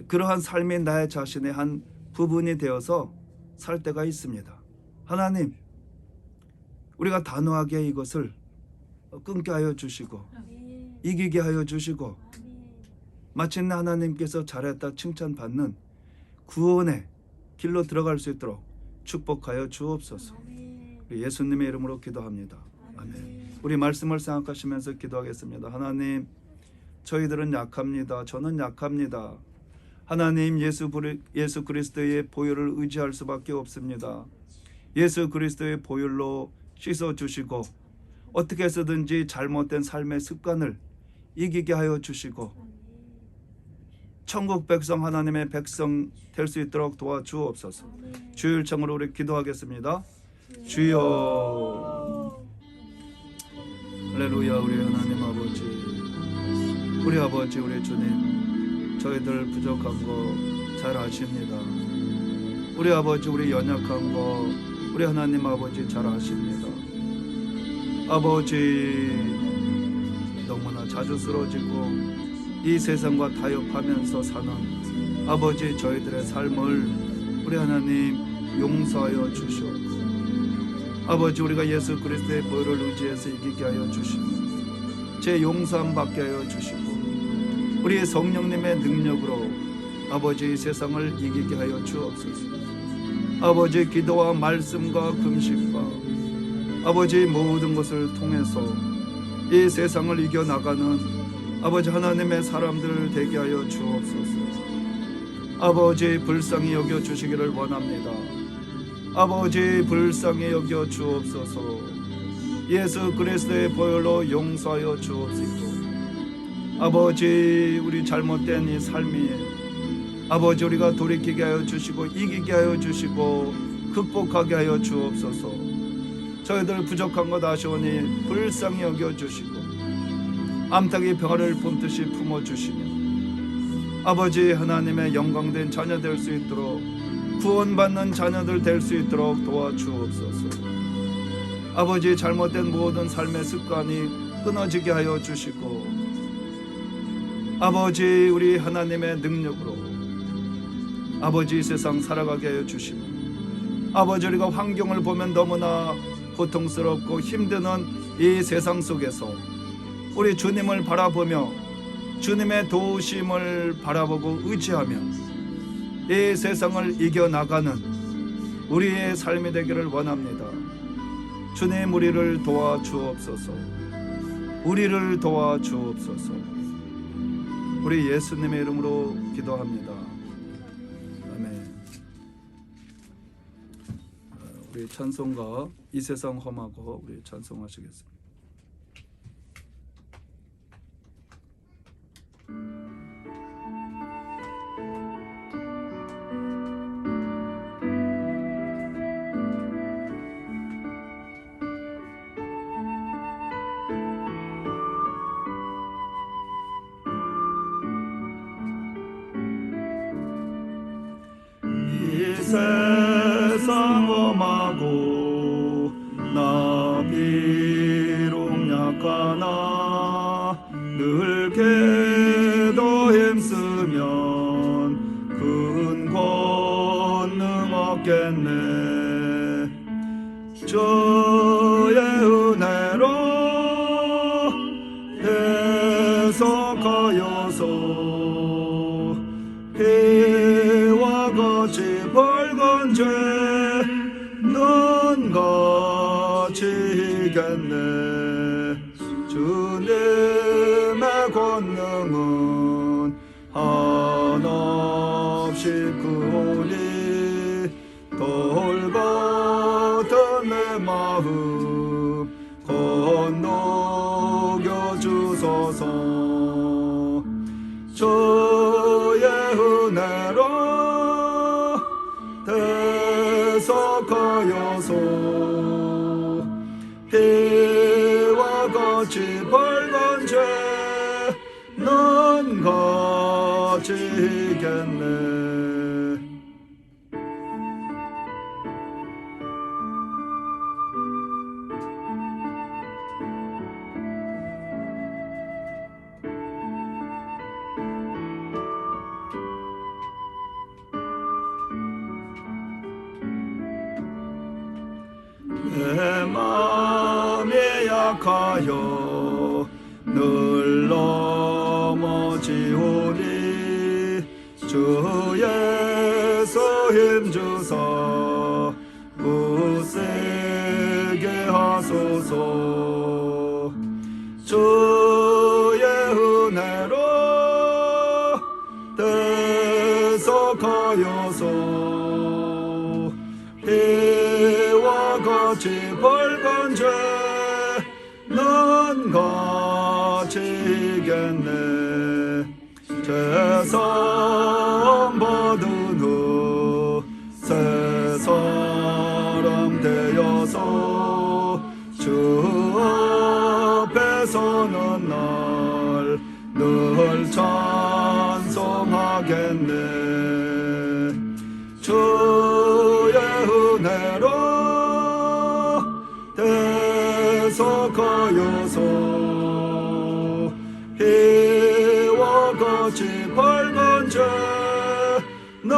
그러한 삶이 나의 자신의 한 부분이 되어서 살 때가 있습니다. 하나님, 우리가 단호하게 이것을 끊게 하여 주시고 아멘. 이기게 하여 주시고, 아멘. 마침내 하나님께서 잘했다 칭찬받는 구원의 길로 들어갈 수 있도록 축복하여 주옵소서. 아멘. 예수님의 이름으로 기도합니다. 아멘. 우리 말씀을 생각하시면서 기도하겠습니다. 하나님, 저희들은 약합니다. 저는 약합니다. 하나님, 예수 그리스도의 보혈을 의지할 수밖에 없습니다. 예수 그리스도의 보혈로 씻어주시고 어떻게 해서든지 잘못된 삶의 습관을 이기게 하여 주시고 천국 백성, 하나님의 백성 될 수 있도록 도와주옵소서. 주의 일청으로 우리 기도하겠습니다. 주여. 할렐루야. 우리 하나님 아버지, 우리 아버지, 우리 주님, 저희들 부족한 거 잘 아십니다. 우리 아버지, 우리 연약한 거 우리 하나님 아버지 잘 아십니다. 아버지, 너무나 자주 쓰러지고 이 세상과 타협하면서 사는 아버지, 저희들의 삶을 우리 하나님 용서하여 주시옵고, 아버지, 우리가 예수 그리스도의 보혈을 의지해서 이기게 하여 주시고 제 용서함 받게 하여 주시고, 우리의 성령님의 능력으로 아버지 이 세상을 이기게 하여 주옵소서. 아버지, 기도와 말씀과 금식과 아버지 모든 것을 통해서 이 세상을 이겨나가는 아버지 하나님의 사람들 되게 하여 주옵소서. 아버지, 불쌍히 여겨 주시기를 원합니다. 아버지, 불쌍히 여겨 주옵소서. 예수 그리스도의 보혈로 용서하여 주옵시고, 아버지, 우리 잘못된 이 삶이 아버지 우리가 돌이키게 하여 주시고 이기게 하여 주시고 극복하게 하여 주옵소서. 저희들 부족한 것 아시오니 불쌍히 여겨 주시고 암탉이 병아를 품듯이 품어주시며 아버지 하나님의 영광된 자녀 될 수 있도록, 구원받는 자녀들 될 수 있도록 도와주옵소서. 아버지, 잘못된 모든 삶의 습관이 끊어지게 하여 주시고, 아버지, 우리 하나님의 능력으로 아버지 이 세상 살아가게 하여 주시며, 아버지, 우리가 환경을 보면 너무나 고통스럽고 힘드는 이 세상 속에서 우리 주님을 바라보며 주님의 도우심을 바라보고 의지하며 이 세상을 이겨나가는 우리의 삶이 되기를 원합니다. 주님, 우리를 도와주옵소서. 우리를 도와주옵소서. 우리 예수님의 이름으로 기도합니다. 아멘. 우리 찬송가 이 세상 험하고 우리 찬송하시겠습니다. 이 세상 험하고 나 비록 약하나 늘 기도 힘쓰면 큰 권능 얻겠네. 주의 은혜로 대속하여서 피와 같이 벌건 죄는 같이 이겼네. 주님의 권능은 한없이 크오니 돌 같은 내 마음 건너겨 주소서. 주의 은혜로 대속하여서 피와 같이 벌건 죄 내 마음이 약하여 늘 넘어지오니 주 예수 힘주사 굳세게 하소서. 주의 은혜로 대속하여서 이와 같이 벌건 죄는 가지겠네. 죄성 받은 후 새 사람 되어서 주 앞에 서는 날 늘 찬송하겠네. 주의 은혜로 대속하여서 이와 같이 벌건 죄는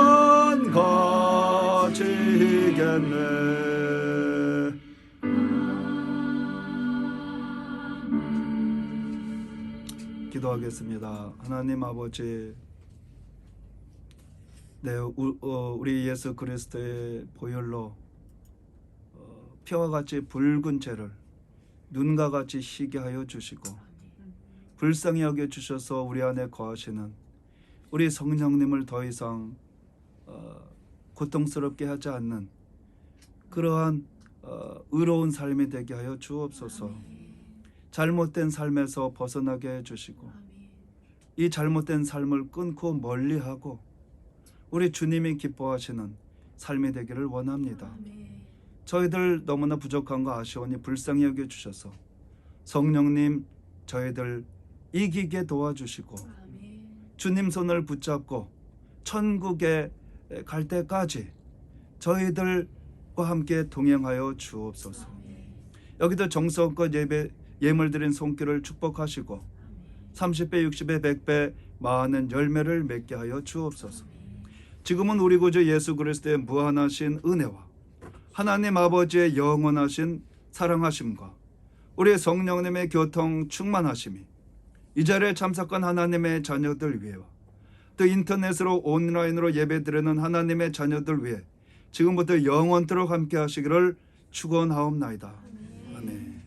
가지겠네. 기도하겠습니다. 하나님 아버지, 우리 예수 그리스도의 보혈로 피와 같이 붉은 죄를 눈과 같이 희게 하여 주시고 불쌍히 여겨 주셔서 우리 안에 거하시는 우리 성령님을 더 이상 고통스럽게 하지 않는 그러한 의로운 삶이 되게 하여 주옵소서. 잘못된 삶에서 벗어나게 해주시고 이 잘못된 삶을 끊고 멀리하고 우리 주님이 기뻐하시는 삶이 되기를 원합니다. 저희들 너무나 부족한 거 아쉬우니 불쌍히 여겨주셔서 성령님 저희들 이기게 도와주시고 주님 손을 붙잡고 천국에 갈 때까지 저희들과 함께 동행하여 주옵소서. 여기도 정성껏 예물 드린 손길을 축복하시고 30배, 60배, 100배 많은 열매를 맺게 하여 주옵소서. 지금은 우리 구주 예수 그리스도의 무한하신 은혜와 하나님 아버지의 영원하신 사랑하심과 우리 성령님의 교통 충만하심이 이 자리에 참석한 하나님의 자녀들 위해와 또 인터넷으로 온라인으로 예배드리는 하나님의 자녀들 위해 지금부터 영원토록 함께 하시기를 축원하옵나이다. 아멘.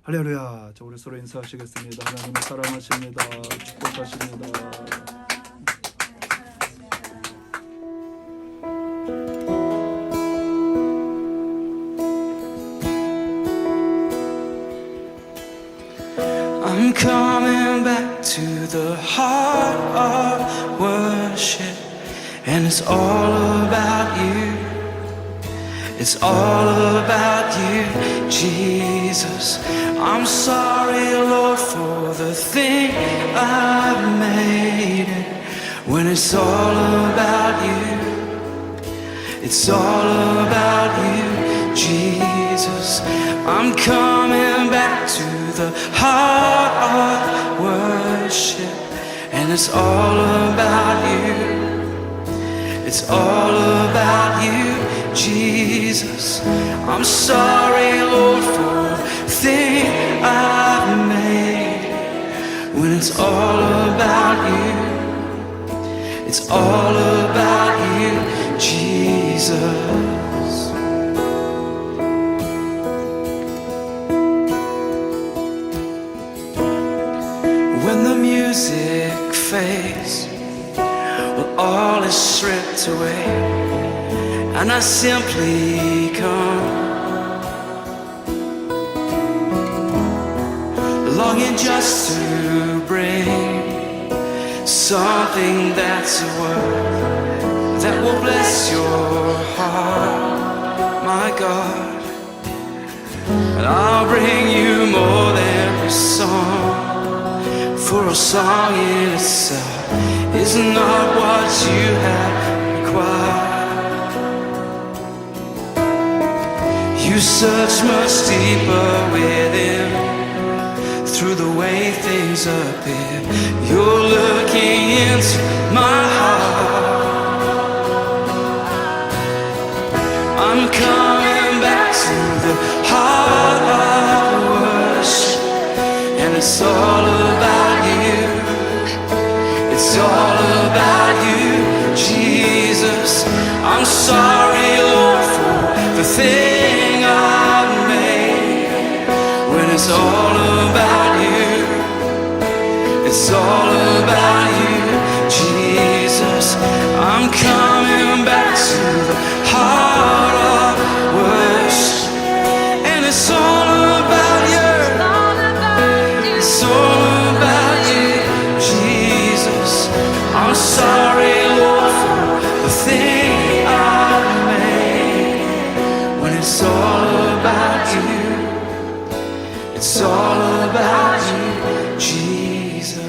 할렐루야. 자, 우리 서로 인사하시겠습니다. 하나님을 사랑하십니다. 축복하십니다. I'm coming back to the heart of worship, and it's all about you. It's all about you, Jesus. I'm sorry, Lord, for the thing I've made it. When it's all about you, it's all about you, Jesus. I'm coming back to the heart of worship, and it's all about you. It's all about you, Jesus. I'm sorry, Lord, for the thing I've made. When it's all about you, it's all about you, Jesus. When the music fades, well, all is stripped away, and I simply come, longing just to bring something that's a word that will bless your heart, my God. And I'll bring you more than every song, for a song in itself is not what you have required. You search much deeper within, through the way things appear. You're looking into my heart. I'm coming the heart of worship. And it's all about you. It's all about you, Jesus. I'm sorry, Lord, for the thing I've made. When it's all about you, it's all about you, Jesus. I'm coming back to the heart of worship. And it's all about you. It's all about you, Jesus. I'm sorry, Lord, for the thing I've made. When it's all about you, it's all about you, Jesus.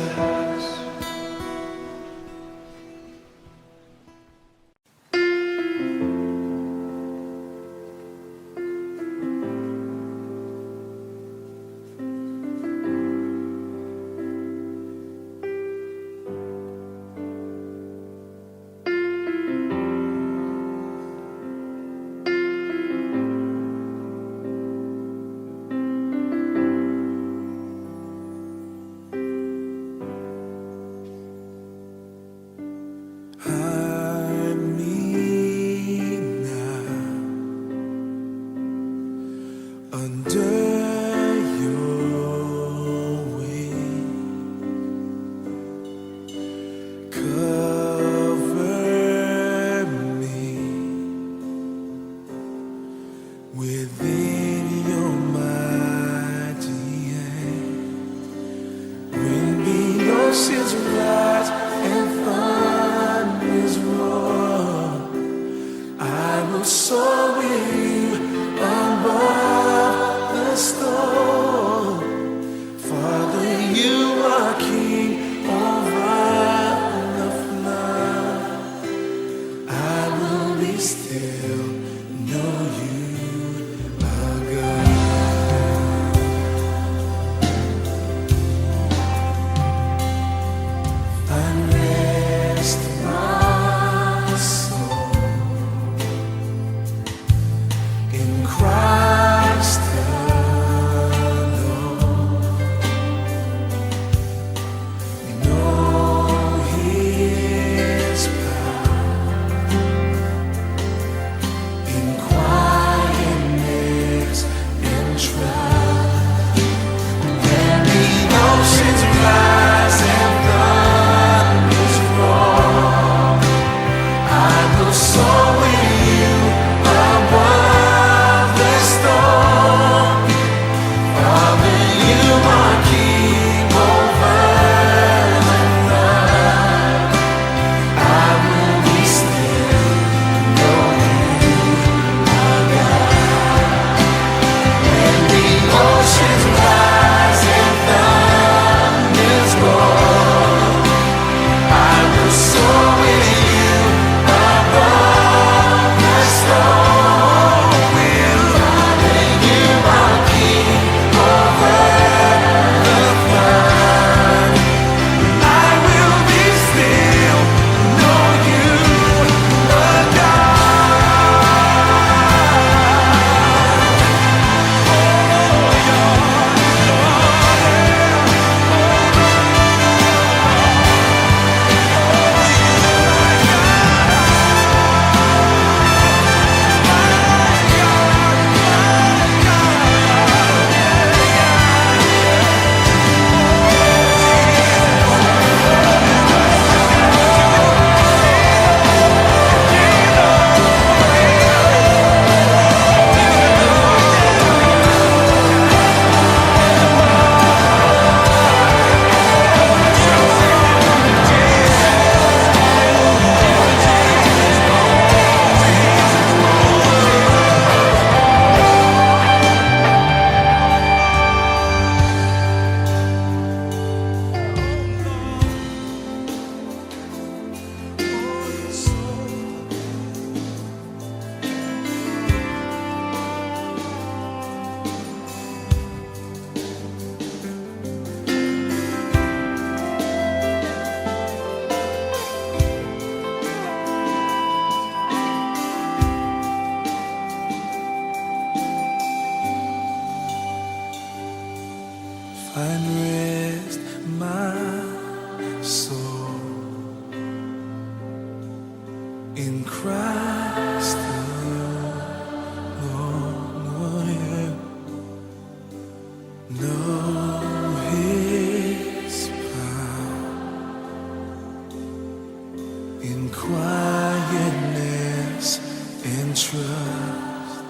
in trust.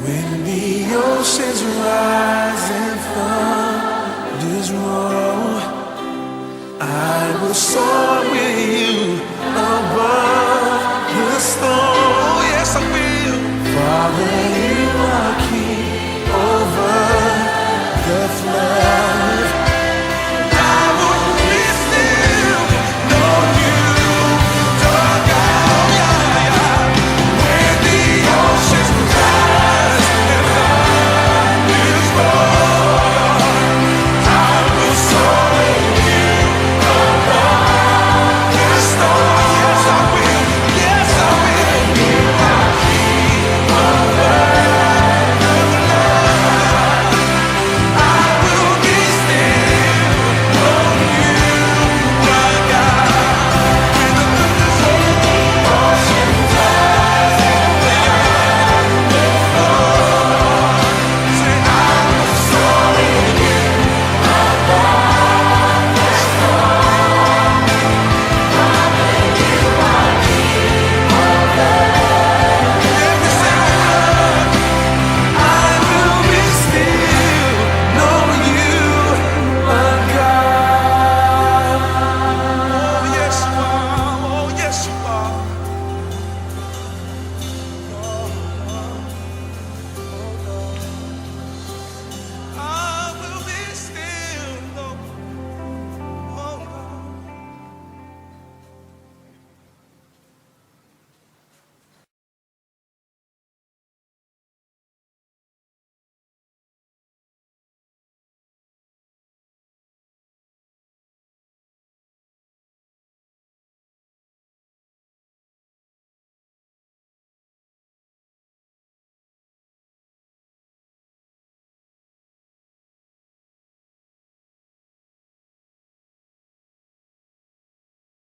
When the oceans rise and thunders roll, I will soar with you